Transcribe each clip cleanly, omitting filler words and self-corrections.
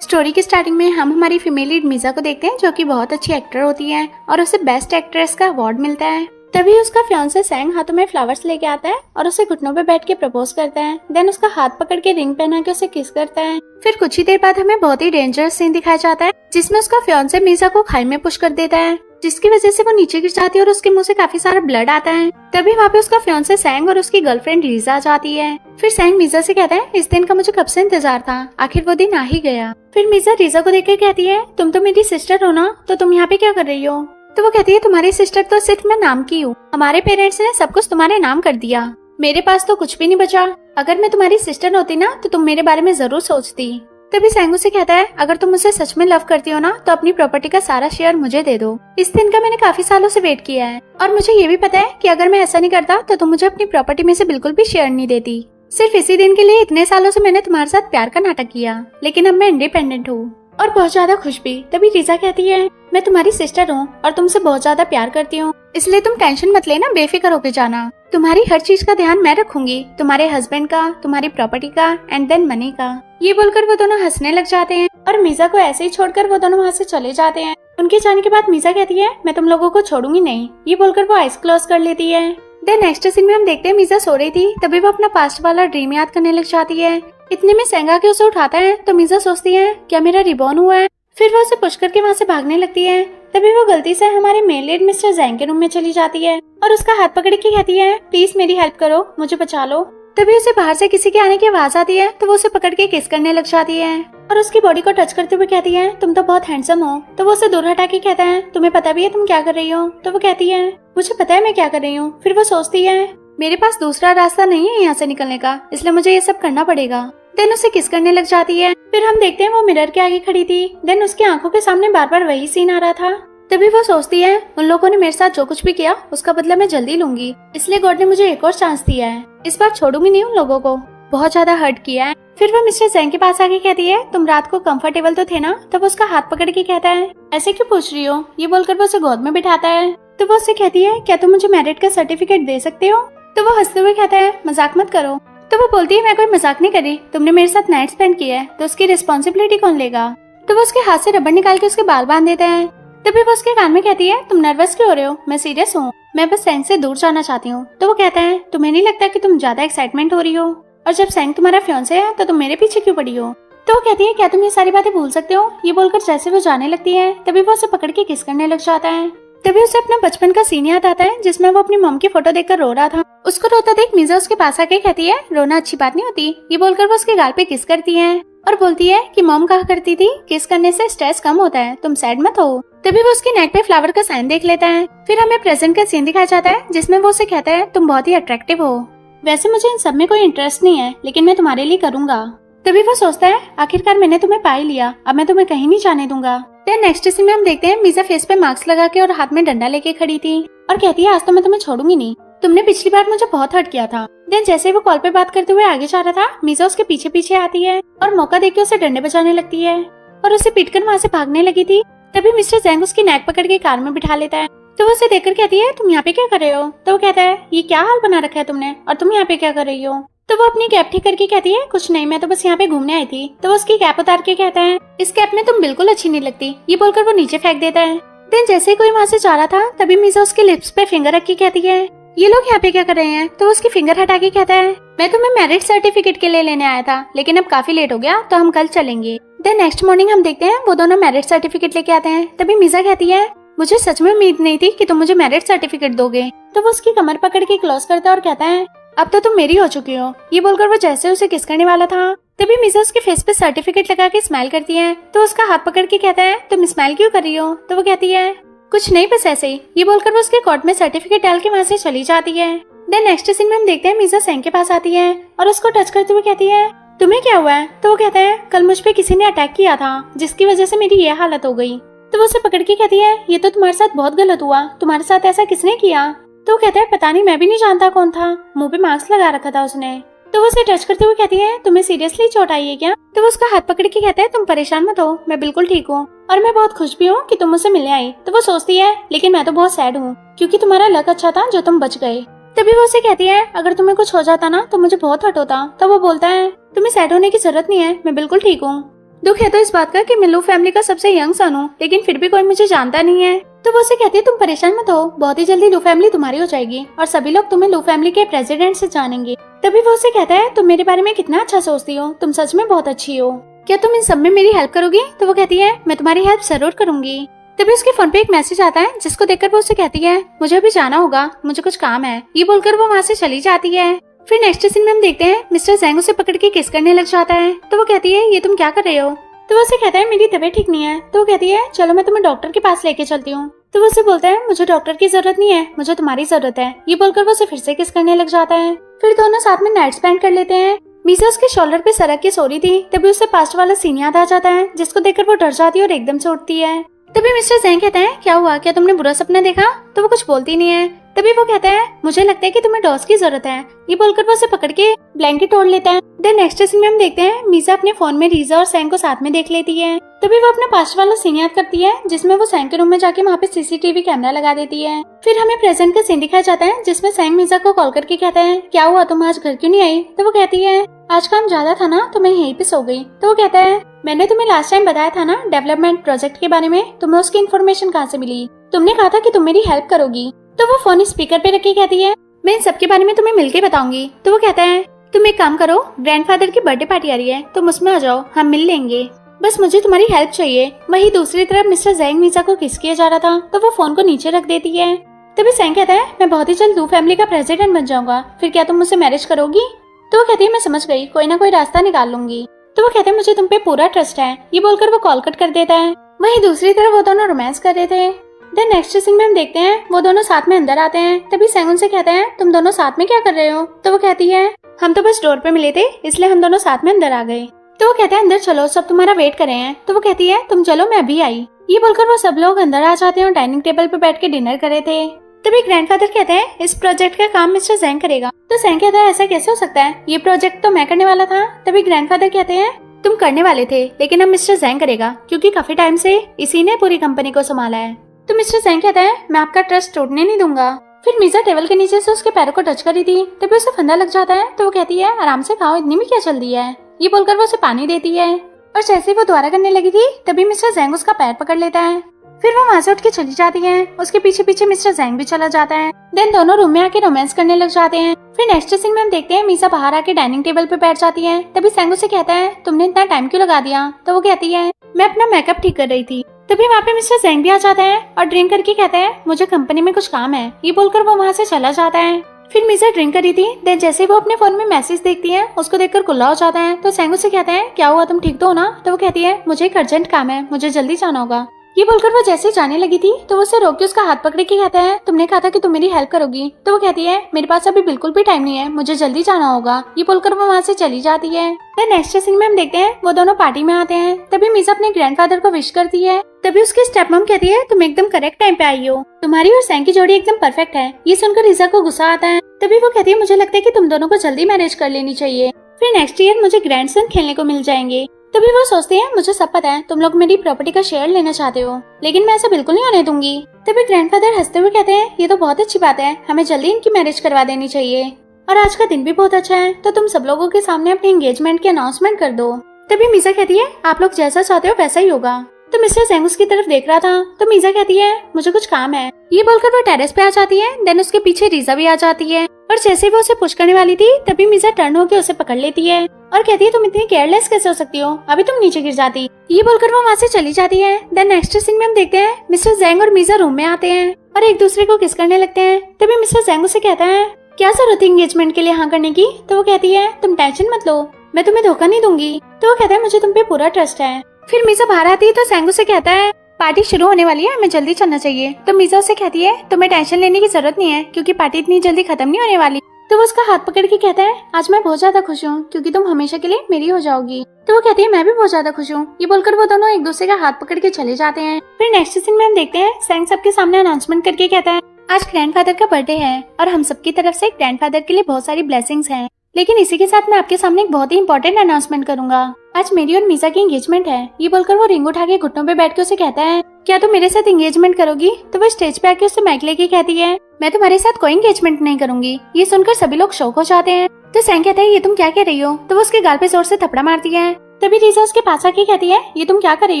Story की starting में हम हमारी फीमेल लीड मीजा को देखते हैं, जो कि बहुत अच्छी एक्टर होती है और उसे बेस्ट एक्ट्रेस का अवार्ड मिलता है। तभी उसका फियांसे सैंग हाथों में फ्लावर्स लेके आता है और उसे घुटनों पे बैठ के प्रपोज करता है। देन उसका हाथ पकड़ के रिंग पहना के उसे किस करता है। फिर कुछ ही देर बाद हमें बहुत ही डेंजरस सीन दिखाया जाता है, जिसमें उसका फियांसे मीजा को खाई में पुश कर देता है, जिसकी वजह से वो नीचे गिर जाती है और उसके मुंह से काफी सारा ब्लड आता है। तभी वहाँ पे उसका फियांसे सैंग और उसकी गर्लफ्रेंड लीजा आ जाती है। फिर सैंग मीजा से कहता है, इस दिन का मुझे कब से इंतजार था, आखिर वो दिन आ ही गया। फिर मीजा लीजा को देख के कहती है, तुम तो मेरी सिस्टर हो ना, तो तुम यहाँ पे क्या कर रही हो? तो वो कहती है, तुम्हारी सिस्टर तो सिर्फ मैं नाम की हूँ, हमारे पेरेंट्स ने सब कुछ तुम्हारे नाम कर दिया, मेरे पास तो कुछ भी नहीं बचा। अगर मैं तुम्हारी सिस्टर होती ना तो तुम मेरे बारे में जरूर सोचती। तभी सैंग से कहता है, अगर तुम मुझे सच में लव करती हो ना तो अपनी प्रॉपर्टी का सारा शेयर मुझे दे दो। इस दिन का मैंने काफी सालों से वेट किया है और मुझे ये भी पता है कि अगर मैं ऐसा नहीं करता तो तुम मुझे अपनी प्रॉपर्टी में से बिल्कुल भी शेयर नहीं देती। सिर्फ इसी दिन के लिए इतने सालों से मैंने तुम्हारे साथ प्यार का नाटक किया, लेकिन अब मैं इंडिपेंडेंट हूँ और बहुत ज्यादा खुश भी। तभी लीजा कहती है, मैं तुम्हारी सिस्टर हूँ और तुमसे बहुत ज्यादा प्यार करती हूँ, इसलिए तुम टेंशन मत लेना, बेफिक्र होकर जाना। तुम्हारी हर चीज का ध्यान मैं रखूंगी, तुम्हारे हस्बैंड का, तुम्हारी प्रॉपर्टी का एंड देन मनी का। ये बोलकर वो दोनों हंसने लग जाते हैं और मीजा को ऐसे ही छोड़कर वो दोनों वहाँ से चले जाते हैं। उनके जाने के बाद मीजा कहती है, मैं तुम लोगों को छोड़ूंगी नहीं। ये बोलकर वो आइज क्लोज कर लेती है। देन नेक्स्ट सीन में हम देखते हैं मीजा सो रही थी, तभी वो अपना पास्ट वाला ड्रीम याद करने लग जाती है। इतने में सैंग आके उसे उठाता है तो मीजा सोचती है, क्या मेरा रिबॉर्न हुआ है? फिर वो उसे पुश करके वहाँ से भागने लगती है। तभी वो गलती से हमारे मेल लीड मिस्टर जैंग के रूम में चली जाती है और उसका हाथ पकड़ के कहती है, प्लीज मेरी हेल्प करो, मुझे बचा लो। तभी उसे बाहर से किसी के आने की आवाज आती है तो वो उसे पकड़ के किस करने लग जाती है और उसकी बॉडी को टच करते हुए कहती है, तुम तो बहुत हैंडसम हो। तो वो उसे दूर हटा के कहता है, तुम्हें पता भी है तुम क्या कर रही हो? तो वो कहती है, मुझे पता है मैं क्या कर रही हूँ। फिर वो सोचती है, मेरे पास दूसरा रास्ता नहीं है यहाँ से निकलने का, इसलिए मुझे ये सब करना पड़ेगा। देन उसे किस करने लग जाती है। फिर हम देखते हैं वो मिरर के आगे खड़ी थी। देन उसकी आंखों के सामने बार बार वही सीन आ रहा था। तभी वो सोचती है, उन लोगों ने मेरे साथ जो कुछ भी किया उसका बदला मैं जल्दी लूंगी, इसलिए गॉड ने मुझे एक और चांस दिया है, इस बार छोड़ूंगी नहीं उन लोगों को, बहुत ज्यादा हर्ट किया है। फिर वो मिस्टर जैंग के पास आके कहती है, तुम रात को कंफर्टेबल तो थे ना? तब उसका हाथ पकड़ के कहता है, ऐसे क्यों पूछ रही हो? ये बोलकर वो उसे गोद में बिठाता है। तो वो उससे कहती है, क्या तुम मुझे मैरिड का सर्टिफिकेट दे सकते हो? तो वो हंसते हुए कहता है, मजाक मत करो। तो वो बोलती है, मैं कोई मजाक नहीं कर रही, तुमने मेरे साथ नाइट स्पेंड किया है तो उसकी रिस्पॉन्सिबिलिटी कौन लेगा? तो वो उसके हाथ से रबड़ निकाल के उसके बाल बांध देते हैं। तभी वो उसके कान में कहती है, तुम नर्वस क्यों हो रहे हो? मैं सीरियस हूँ, मैं बस सैंग से दूर जाना चाहती हूँ। तो वो कहता है, तुम्हें नहीं लगता कि तुम ज्यादा एक्साइटमेंट हो रही हो? और जब सैंग तुम्हारा फियांसे है तो तुम मेरे पीछे क्यों पड़ी हो? तो वो कहती है, क्या तुम ये सारी बातें भूल सकते हो? ये बोलकर जैसे वो जाने लगती है तभी वो उसे पकड़ के किस करने लग जाता है। तभी उसे अपना बचपन का सीन याद आता है, जिसमें वो अपनी मॉम की फोटो देखकर रो रहा था। उसको रोता देख मीजा उसके पास आके कहती है, रोना अच्छी बात नहीं होती। ये बोलकर वो उसके गाल पे किस करती है और बोलती है कि मॉम कहा करती थी, किस करने से स्ट्रेस कम होता है, तुम सैड मत हो। तभी वो उसके नेक पे फ्लावर का साइन देख लेता है। फिर हमें प्रेजेंट का सीन दिखाया जाता है, जिसमें वो उसे कहता है, तुम बहुत ही अट्रैक्टिव हो, वैसे मुझे इन सब में कोई इंटरेस्ट नहीं है, लेकिन मैं तुम्हारे लिए करूंगा। तभी वो सोचता है, आखिरकार मैंने तुम्हें पा ही लिया, अब मैं तुम्हें कहीं नहीं जाने दूंगा। फिर नेक्स्ट सीन में हम देखते हैं मीजा फेस पे मास्क लगा के और हाथ में डंडा लेके खड़ी थी और कहती है, आज तो मैं तुम्हें छोड़ूंगी नहीं, तुमने पिछली बार मुझे बहुत हर्ट किया था। देन जैसे वो कॉल पे बात करते हुए आगे जा रहा था, मीजा उसके पीछे पीछे आती है और मौका देके उसे डंडे बजाने लगती है और उसे पीटकर वहाँ से भागने लगी थी। तभी मिस्टर जैंग उसकी नेक पकड़ के कार में बिठा लेता है। तो वो उसे देखकर कहती है, तुम यहाँ पे क्या कर रहे हो? तो वो कहता है, ये क्या हाल बना रखा है तुमने, और तुम यहाँ पे क्या कर रही हो? तो वो अपनी कैप ठीक करके कहती है, कुछ नहीं, मैं तो बस यहाँ पे घूमने आई थी। तो वो उसकी कैप उतार के कहता है, इस कैप में तुम बिल्कुल अच्छी नहीं लगती। ये बोलकर वो नीचे फेंक देता है। देन जैसे ही कोई वहाँ से जा रहा था तभी मीजा उसके लिप्स पे फिंगर रख के कहती है, ये लोग यहाँ पे क्या कर रहे हैं? तो वो उसकी फिंगर हटा के कहता है, मैं तुम्हें मैरिज सर्टिफिकेट के लिए लेने आया था, लेकिन अब काफी लेट हो गया तो हम कल चलेंगे। देन नेक्स्ट मॉर्निंग हम देखते हैं वो दोनों मैरिज सर्टिफिकेट लेके आते हैं। तभी मीजा कहती है, मुझे सच में उम्मीद नहीं थी कि तुम मुझे मैरिज सर्टिफिकेट दोगे। तो वो उसकी कमर पकड़ के क्लोज करता है और कहता है, अब तो तुम मेरी हो चुकी हो। ये बोलकर वो जैसे उसे किस करने वाला था तभी मीजा उसके फेस पे सर्टिफिकेट लगा के स्माइल करती है। तो उसका हाथ पकड़ के कहता है, तुम स्माइल क्यों कर रही हो? तो वो कहती है, कुछ नहीं, बस ऐसे ही। ये बोलकर वो उसके कोट में सर्टिफिकेट डाल के वहाँ से चली जाती है। देन नेक्स्ट सीन में हम देखते हैं मीजा सैंग के पास आती है और उसको टच करते हुए कहती है, तुम्हें क्या हुआ है? तो वो कहता है, कल मुझ पे किसी ने अटैक किया था, जिसकी वजह से मेरी ये हालत हो गई। तो वो उसे पकड़ के कहती है, ये तो तुम्हारे साथ बहुत गलत हुआ, तुम्हारे साथ ऐसा किसने किया? तो वो कहता है, पता नहीं, मैं भी नहीं जानता कौन था, मुंह पे मास्क लगा रखा था उसने। तो वो उसे टच करते हुए कहती है, तुम्हें सीरियसली चोट आई है क्या? तो वो उसका हाथ पकड़ के कहता है, तुम परेशान मत हो, मैं बिल्कुल ठीक हूँ और मैं बहुत खुश भी हूँ कि तुम मुझसे मिलने आई। तो वो सोचती है, लेकिन मैं तो बहुत सैड हूँ क्योंकि तुम्हारा लक अच्छा था जो तुम बच गए। तभी वो उसे कहती है, अगर तुम्हें कुछ हो जाता ना तो मुझे बहुत हर्ट होता। तो वो बोलता है, तुम्हें सैड होने की जरूरत नहीं है, मैं बिल्कुल ठीक हूँ। दुख है तो इस बात का कि मैं लू फैमिली का सबसे यंग सन हूँ, लेकिन फिर भी कोई मुझे जानता नहीं है। तो वो उसे कहती है तुम परेशान मत हो, बहुत ही जल्दी लू फैमिली तुम्हारी हो जाएगी और सभी लोग तुम्हें लू फैमिली के प्रेसिडेंट से जानेंगे। तभी वो उसे कहता है तुम मेरे बारे में कितना अच्छा सोचती हो, तुम सच में बहुत अच्छी हो, क्या तुम इन सब में मेरी हेल्प करोगी? तो वो कहती है मैं तुम्हारी हेल्प जरूर करूंगी। तभी उसके फोन पे एक मैसेज आता है जिसको देखकर वो उसे कहती है मुझे अभी जाना होगा, मुझे कुछ काम है। ये बोलकर वो वहाँ से चली जाती है। फिर नेक्स्ट सीन में हम देखते हैं मिस्टर ज़ैंग उसे पकड़ के किस करने लग जाता है। तो वो कहती है ये तुम क्या कर रहे हो? तो वो उसे कहता है मेरी तबीयत ठीक नहीं है। तो वो कहती है चलो मैं तुम्हें डॉक्टर के पास लेके चलती हूँ। तो वो उसे बोलता है मुझे डॉक्टर की जरूरत नहीं है, मुझे तुम्हारी जरूरत है। ये बोलकर वो उसे फिर से किस करने लग जाता है। फिर दोनों साथ में नाइट स्पेंड कर लेते हैं। मीसा उसके शोल्डर पे सरक के सो रही थी। तभी उसे पास्ट वाला सीन याद आ जाता है जिसको देखकर वो डर जाती है और एकदम से उठती है। तभी मिस्टर ज़ैंग कहता है क्या हुआ, क्या तुमने बुरा सपना देखा? तो वो कुछ बोलती नहीं है। तभी वो कहता है मुझे लगता है कि तुम्हें डॉस की जरूरत है। ये बोलकर वो उसे पकड़ के ब्लैंकेट ओढ़ लेता है। देन नेक्स्ट सीन में हम देखते हैं मीसा अपने फोन में रीजा और सैंग को साथ में देख लेती है। तभी वो अपना पास्ट वाला सीन याद करती है जिसमें वो सैंग के रूम में जाके वहाँ पे सीसीटीवी कैमरा लगा देती है। फिर हमें प्रेजेंट का सीन दिखाया जाता है जिसमें सैंग मीसा को कॉल करके कहता है क्या हुआ, तुम आज घर क्यों नहीं आई? तो वो कहती है आज काम ज्यादा था ना तो मैं यहीं पे सो गई। तो वो कहता है मैंने तुम्हें लास्ट टाइम बताया था ना डेवलपमेंट प्रोजेक्ट के बारे में, तुम्हें उसकी इन्फॉर्मेशन कहाँ से मिली? तुमने कहा था कि तुम मेरी हेल्प करोगी। तो वो फोन स्पीकर पे रखी कहती है मैं इन सब के बारे में तुम्हें मिलके बताऊंगी। तो वो कहता है तुम एक काम करो, ग्रैंडफादर की बर्थडे पार्टी आ रही है, तुम उसमें आ जाओ, हम मिल लेंगे, बस मुझे तुम्हारी हेल्प चाहिए। वहीं दूसरी तरफ मिस्टर ज़ैंग मीसा को किस किया जा रहा था तो वो फोन को नीचे रख देती है। तभी सैंग कहता है मैं बहुत ही जल्द लू फैमिली का प्रेसिडेंट बन जाऊंगा, फिर क्या तुम मुझसे मैरिज करोगी? तो वो कहती है मैं समझ गई, कोई ना कोई रास्ता निकाल लूंगी। तो वो कहते हैं मुझे तुम पे पूरा ट्रस्ट है। ये बोलकर वो कॉल कट कर देता है। वहीं दूसरी तरफ वो दोनों रोमांस कर रहे थे। देन नेक्स्ट सीन में हम देखते हैं वो दोनों साथ में अंदर आते हैं। तभी सैंग उनसे कहते हैं तुम दोनों साथ में क्या कर रहे हो? तो वो कहती है हम तो बस डोर पे मिले थे इसलिए हम दोनों साथ में अंदर आ गए। तो वो कहते हैं अंदर चलो, सब तुम्हारा वेट कर रहे हैं। तो वो कहती है तुम चलो मैं अभी आई। ये बोलकर वो सब लोग अंदर आ जाते हैं और डाइनिंग टेबल पे बैठ के डिनर कर रहे थे। तभी ग्रैंडफादर कहते हैं इस प्रोजेक्ट का काम मिस्टर ज़ैंग करेगा। तो सैंग कहता है ऐसा कैसे हो सकता है, ये प्रोजेक्ट तो मैं करने वाला था। तभी ग्रैंडफादर कहते हैं तुम करने वाले थे लेकिन अब मिस्टर ज़ैंग करेगा क्योंकि काफी टाइम से इसी ने पूरी कंपनी को संभाला है। तो मिस्टर ज़ैंग कहता है मैं आपका ट्रस्ट टूटने नहीं दूंगा। फिर मीसा टेबल के नीचे से उसके पैरों को टच करी थी। तभी उसे फंदा लग जाता है। तो वो कहती है आराम से खाओ, इतनी भी क्या जल्दी है? ये बोलकर वो उसे पानी देती है और जैसे वो दोबारा करने लगी थी तभी मिस्टर ज़ैंग उसका पैर पकड़ लेता है। फिर वो वहाँ से उठ के चली जाती है। उसके पीछे पीछे मिस्टर ज़ैंग भी चला जाता है। देन दोनों रूम में आके रोमांस करने लग जाते हैं। फिर नेक्स्ट सीन में हम देखते हैं मीसा बाहर आके डाइनिंग टेबल पे बैठ जाती है। तभी ज़ैंग उसे कहता है तुमने इतना टाइम क्यों लगा दिया? तो वो कहती है मैं अपना मेकअप ठीक कर रही थी। तभी वहाँ पे मिस्टर ज़ैंग भी आ जाता है और ड्रिंक करके कहता है मुझे कंपनी में कुछ काम है। ये बोलकर वो वहाँ से चला जाता है। फिर मीसा ड्रिंक करी थी। देन जैसे वो अपने फोन में मैसेज देखती है उसको देखकर कुल्ला हो जाता है। तो ज़ैंग उसे कहता है क्या हुआ, तुम ठीक तो हो ना? तो वो कहती है मुझे एक अर्जेंट काम है, मुझे जल्दी जाना होगा। ये बोलकर वो जैसे जाने लगी थी तो वो उसे रोक के उसका हाथ पकड़ के कहता है तुमने कहा था कि तुम मेरी हेल्प करोगी। तो वो कहती है मेरे पास अभी बिल्कुल भी टाइम नहीं है, मुझे जल्दी जाना होगा। ये बोलकर वो वहाँ से चली जाती है। फिर नेक्स्ट सीन में हम देखते हैं वो दोनों पार्टी में आते हैं। तभी मीसा अपने ग्रैंडफादर को विश करती है। तभी उसकी स्टेप मॉम कहती है तुम एकदम करेक्ट टाइम पे आई हो, तुम्हारी और सैंग की जोड़ी एकदम परफेक्ट है। ये सुनकर रीजा को गुस्सा आता है। तभी वो कहती है मुझे लगता है कि तुम दोनों को जल्दी मैरिज कर लेनी चाहिए, फिर नेक्स्ट ईयर मुझे ग्रैंडसन खेलने को मिल जाएंगे। तभी वो सोचते हैं मुझे सब पता है, तुम लोग मेरी प्रॉपर्टी का शेयर लेना चाहते हो, लेकिन मैं ऐसा बिल्कुल नहीं होने दूंगी। तभी ग्रैंडफादर हंसते हुए कहते हैं ये तो बहुत अच्छी बात है, हमें जल्दी इनकी मैरिज करवा देनी चाहिए और आज का दिन भी बहुत अच्छा है, तो तुम सब लोगों के सामने अपने एंगेजमेंट की अनाउंसमेंट कर दो। तभी मीसा कहती है आप लोग जैसा चाहते हो वैसा ही होगा। तो मिस्टर ज़ैंग उसकी तरफ देख रहा था। तो मीसा कहती है मुझे कुछ काम है। ये बोलकर वो टेरेस पे आ जाती है। देन उसके पीछे रीजा भी आ जाती है और जैसे वो उसे पुश करने वाली थी तभी मीसा टर्न होकर उसे पकड़ लेती है और कहती है तुम इतनी केयरलेस कैसे हो सकती हो, अभी तुम नीचे गिर जाती। ये बोलकर वो वहाँ से चली जाती है। देन नेक्स्ट सीन में हम देखते हैं मिस्टर ज़ैंग और मीसा रूम में आते हैं और एक दूसरे को किस करने लगते हैं। तभी मिस्टर ज़ैंग उसे कहता है क्या जरूरत है एंगेजमेंट के लिए हाँ करने की? तो वो कहती है तुम टेंशन मत लो, मैं तुम्हें धोखा नहीं दूंगी। तो वो कहता है मुझे तुम पे पूरा ट्रस्ट है। फिर मीसा बाहर आती है तो ज़ैंग उसे कहता है पार्टी शुरू होने वाली है, हमें जल्दी चलना चाहिए। तो मीसा उसे कहती है तुम्हें टेंशन लेने की जरूरत नहीं है क्योंकि पार्टी इतनी जल्दी खत्म नहीं होने वाली। तो वो उसका हाथ पकड़ के कहता है आज मैं बहुत ज्यादा खुश हूँ क्योंकि तुम हमेशा के लिए मेरी हो जाओगी। तो वो कहती है मैं भी बहुत ज्यादा खुश हूँ। ये बोलकर वो दोनों एक दूसरे का हाथ पकड़ के चले जाते हैं। फिर नेक्स्ट सीन में हम देखते हैं ज़ैंग सबके सामने अनाउंसमेंट करके कहता है आज ग्रैंडफादर का बर्थडे है और हम सबकी तरफ से ग्रैंडफादर के लिए बहुत सारी ब्लेसिंग्स हैं, लेकिन इसी के साथ मैं आपके सामने एक बहुत ही इंपॉर्टेंट अनाउंसमेंट करूंगा। आज मेरी और मीसा की एंगेजमेंट है। ये बोलकर वो रिंग उठा के घुटनों पे बैठ के उसे कहता है क्या तुम मेरे साथ एंगेजमेंट करोगी? तो वो स्टेज पे आके उससे माइक लेके कहती है मैं तुम्हारे साथ कोई एंगेजमेंट नहीं करूंगी। ये सुनकर सभी लोग शॉक हो जाते हैं। तो ज़ैंग कहता है ये तुम क्या कह रही हो? तो वो उसके गाल पे जोर से थप्पड़ मारती है। तभी रीजा उसके पास आके कहती है, ये तुम क्या कर रही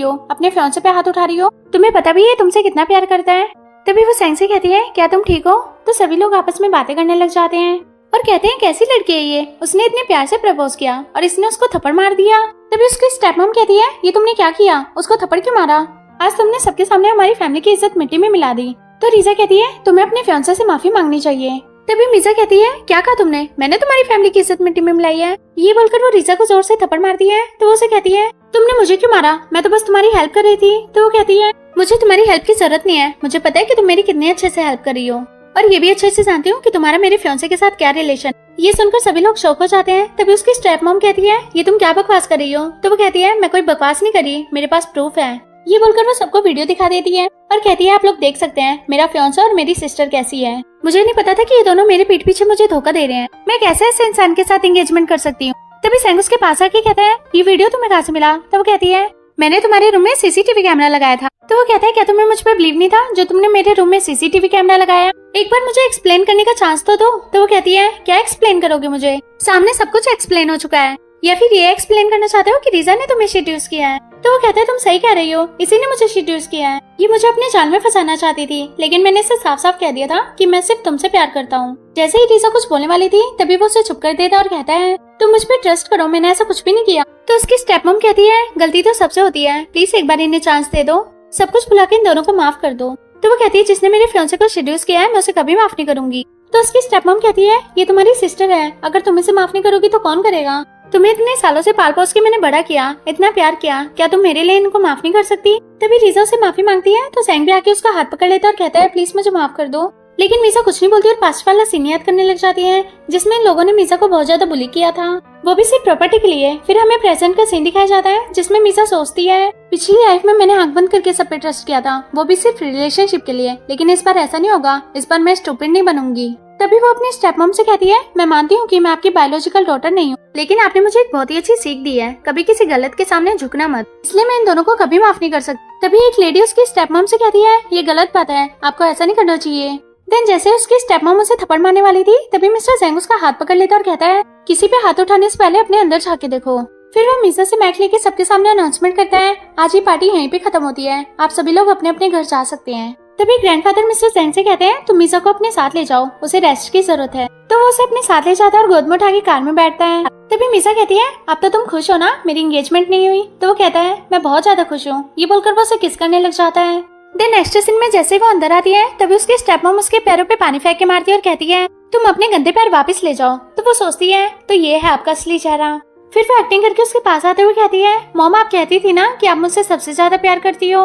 हो, अपने फियांसे पे हाथ उठा रही हो, तुम्हें पता भी है तुमसे कितना प्यार करता है। तभी वो सैंग से कहती है, क्या तुम ठीक हो? तो सभी लोग आपस में बातें करने लग जाते हैं और कहते हैं, कैसी लड़की है ये, उसने इतने प्यार से प्रपोज किया और इसने उसको थप्पड़ मार दिया। तभी उसकी स्टेप मॉम कहती है, ये तुमने क्या किया, उसको थप्पड़ क्यों मारा? आज तुमने सबके सामने हमारी फैमिली की इज्जत मिट्टी में मिला दी। तो रीजा कहती है, तुम्हें अपने फियांसे से माफी मांगनी चाहिए। तभी मीजा कहती है, क्या कहा तुमने, मैंने तुम्हारी फैमिली की इज्जत मिट्टी में मिलाई है। ये बोलकर वो रीजा को जोर से थप्पड़ मारती है। तो वो उसे कहती है, तुमने मुझे क्यों मारा, मैं तो बस तुम्हारी हेल्प कर रही थी। तो वो कहती है, मुझे तुम्हारी हेल्प की जरूरत नहीं है, मुझे पता है कि तुम मेरी कितने अच्छे से हेल्प कर रही हो और ये भी अच्छे से जानती हूँ कि तुम्हारा मेरे फियांसे के साथ क्या रिलेशन। ये सुनकर सभी लोग शौक हो जाते हैं। तभी उसकी स्टेप मॉम कहती है, ये तुम क्या बकवास कर रही हो? तो वो कहती है, मैं कोई बकवास नहीं कर रही, मेरे पास प्रूफ है। ये बोलकर वो सबको वीडियो दिखा देती है और कहती है, आप लोग देख सकते हैं मेरा फियांसा और मेरी सिस्टर कैसी है। मुझे नहीं पता था कि ये दोनों मेरे पीठ पीछे मुझे धोखा दे रहे हैं, मैं कैसे ऐसे इंसान के साथ एंगेजमेंट कर सकती हूँ। तभी सैंग उसके पास आके कहता है, ये वीडियो तुम्हें कहाँ से मिला? तो वो कहती है, मैंने तुम्हारे रूम में सीसीटीवी कैमरा लगाया था। तो वो कहता है, क्या तुम्हें मुझ पर बिलीव नहीं था जो तुमने मेरे रूम में सीसीटीवी कैमरा लगाया? एक बार मुझे एक्सप्लेन करने का चांस तो दो। तो वो कहती है, क्या एक्सप्लेन करोगे मुझे, सामने सब कुछ एक्सप्लेन हो चुका है, या फिर ये एक्सप्लेन करना चाहते हो कि रीजा ने तुम्हें सीड्यूस किया है? तो वो कहता है, तुम सही कह रही हो, इसी ने मुझे सीड्यूस किया है। ये मुझे अपने जाल में फंसाना चाहती थी, लेकिन मैंने इसे साफ साफ कह दिया था कि मैं सिर्फ तुमसे प्यार करता हूँ। जैसे ही रीजा कुछ बोलने वाली थी तभी वो उसे चुप कर देता और कहता है, तुम मुझ पर ट्रस्ट करो, मैंने ऐसा कुछ भी नहीं किया। तो उसकी स्टेप मॉम कहती है, गलती तो सबसे होती है, प्लीज एक बार इन्हें चांस दे दो, सब कुछ भुला के इन दोनों को माफ कर दो। तो वो कहती है, जिसने मेरे फियांसे को सीड्यूस किया है मैं उसे कभी माफ नहीं करूंगी। तो उसकी स्टेप मॉम कहती है, ये तुम्हारी सिस्टर है, अगर तुम इसे माफ नहीं करोगी तो कौन करेगा? तुम्हें इतने सालों से पाल पोस के मैंने बड़ा किया, इतना प्यार किया, क्या तुम मेरे लिए इनको माफ नहीं कर सकती? तभी रीजा से माफी मांगती है तो सैंग भी आके उसका हाथ पकड़ लेता और कहता है, प्लीज मुझे माफ कर दो। लेकिन मीजा कुछ नहीं बोलती और पास्ट वाला सीन याद करने लग जाती है जिसमें इन लोगों ने मीजा को बहुत ज्यादा बुली किया था, वो भी सिर्फ प्रॉपर्टी के लिए। फिर हमें प्रेजेंट का सीन दिखाया जाता है जिसमें मीजा सोचती है, पिछली लाइफ में मैंने आंख बंद करके सब पे ट्रस्ट किया था, वो भी सिर्फ रिलेशनशिप के लिए, लेकिन इस बार ऐसा नहीं होगा, इस बार मैं स्टूपिड नहीं बनूंगी। तभी वो अपनी स्टेप मॉम से कहती है, मैं मानती हूँ कि मैं आपकी बायोलॉजिकल डॉटर नहीं हूँ, लेकिन आपने मुझे एक बहुत ही अच्छी सीख दी है, कभी किसी गलत के सामने झुकना मत, इसलिए मैं इन दोनों को कभी माफ नहीं कर सकती। तभी एक लेडी उसकी स्टेप मॉम से कहती है, ये गलत बात है, आपको ऐसा नहीं करना चाहिए। देन जैसे उसकी स्टेप मॉम उसे थप्पड़ मारने वाली थी तभी मिस्टर जैंग उसका हाथ पकड़ लेता और कहता है, किसी पे हाथ उठाने से पहले अपने अंदर झांक के देखो। फिर वो मीजा से मैक लेके सबके सामने अनाउंसमेंट करता है, आज ये पार्टी यहीं पे खत्म होती है, आप सभी लोग अपने अपने घर जा सकते हैं। तभी ग्रैंडफादर मिस्टर जैंग से कहते हैं, तुम मीजा को अपने साथ ले जाओ, उसे रेस्ट की जरूरत है। तो वो उसे अपने साथ ले जाता है और गोद में उठा के कार में बैठता है। तभी मीजा कहती है, अब तो तुम खुश हो ना, मेरी एंगेजमेंट नहीं हुई? तो वो कहता है, मैं बहुत ज्यादा खुश हूँ। ये बोलकर वो उसे किस करने लग जाता है। देन नेक्स्ट सीन में जैसे वो अंदर आती है तभी उसके स्टेप मॉम उसके पैरों पे पानी फेंक के मारती है और कहती है, तुम अपने गंदे पैर वापस ले जाओ। तो वो सोचती है, तो ये है आपका असली चेहरा। फिर वो एक्टिंग करके उसके पास आते हुए कहती है, मॉम आप कहती थी ना कि आप मुझसे सबसे ज्यादा प्यार करती हो,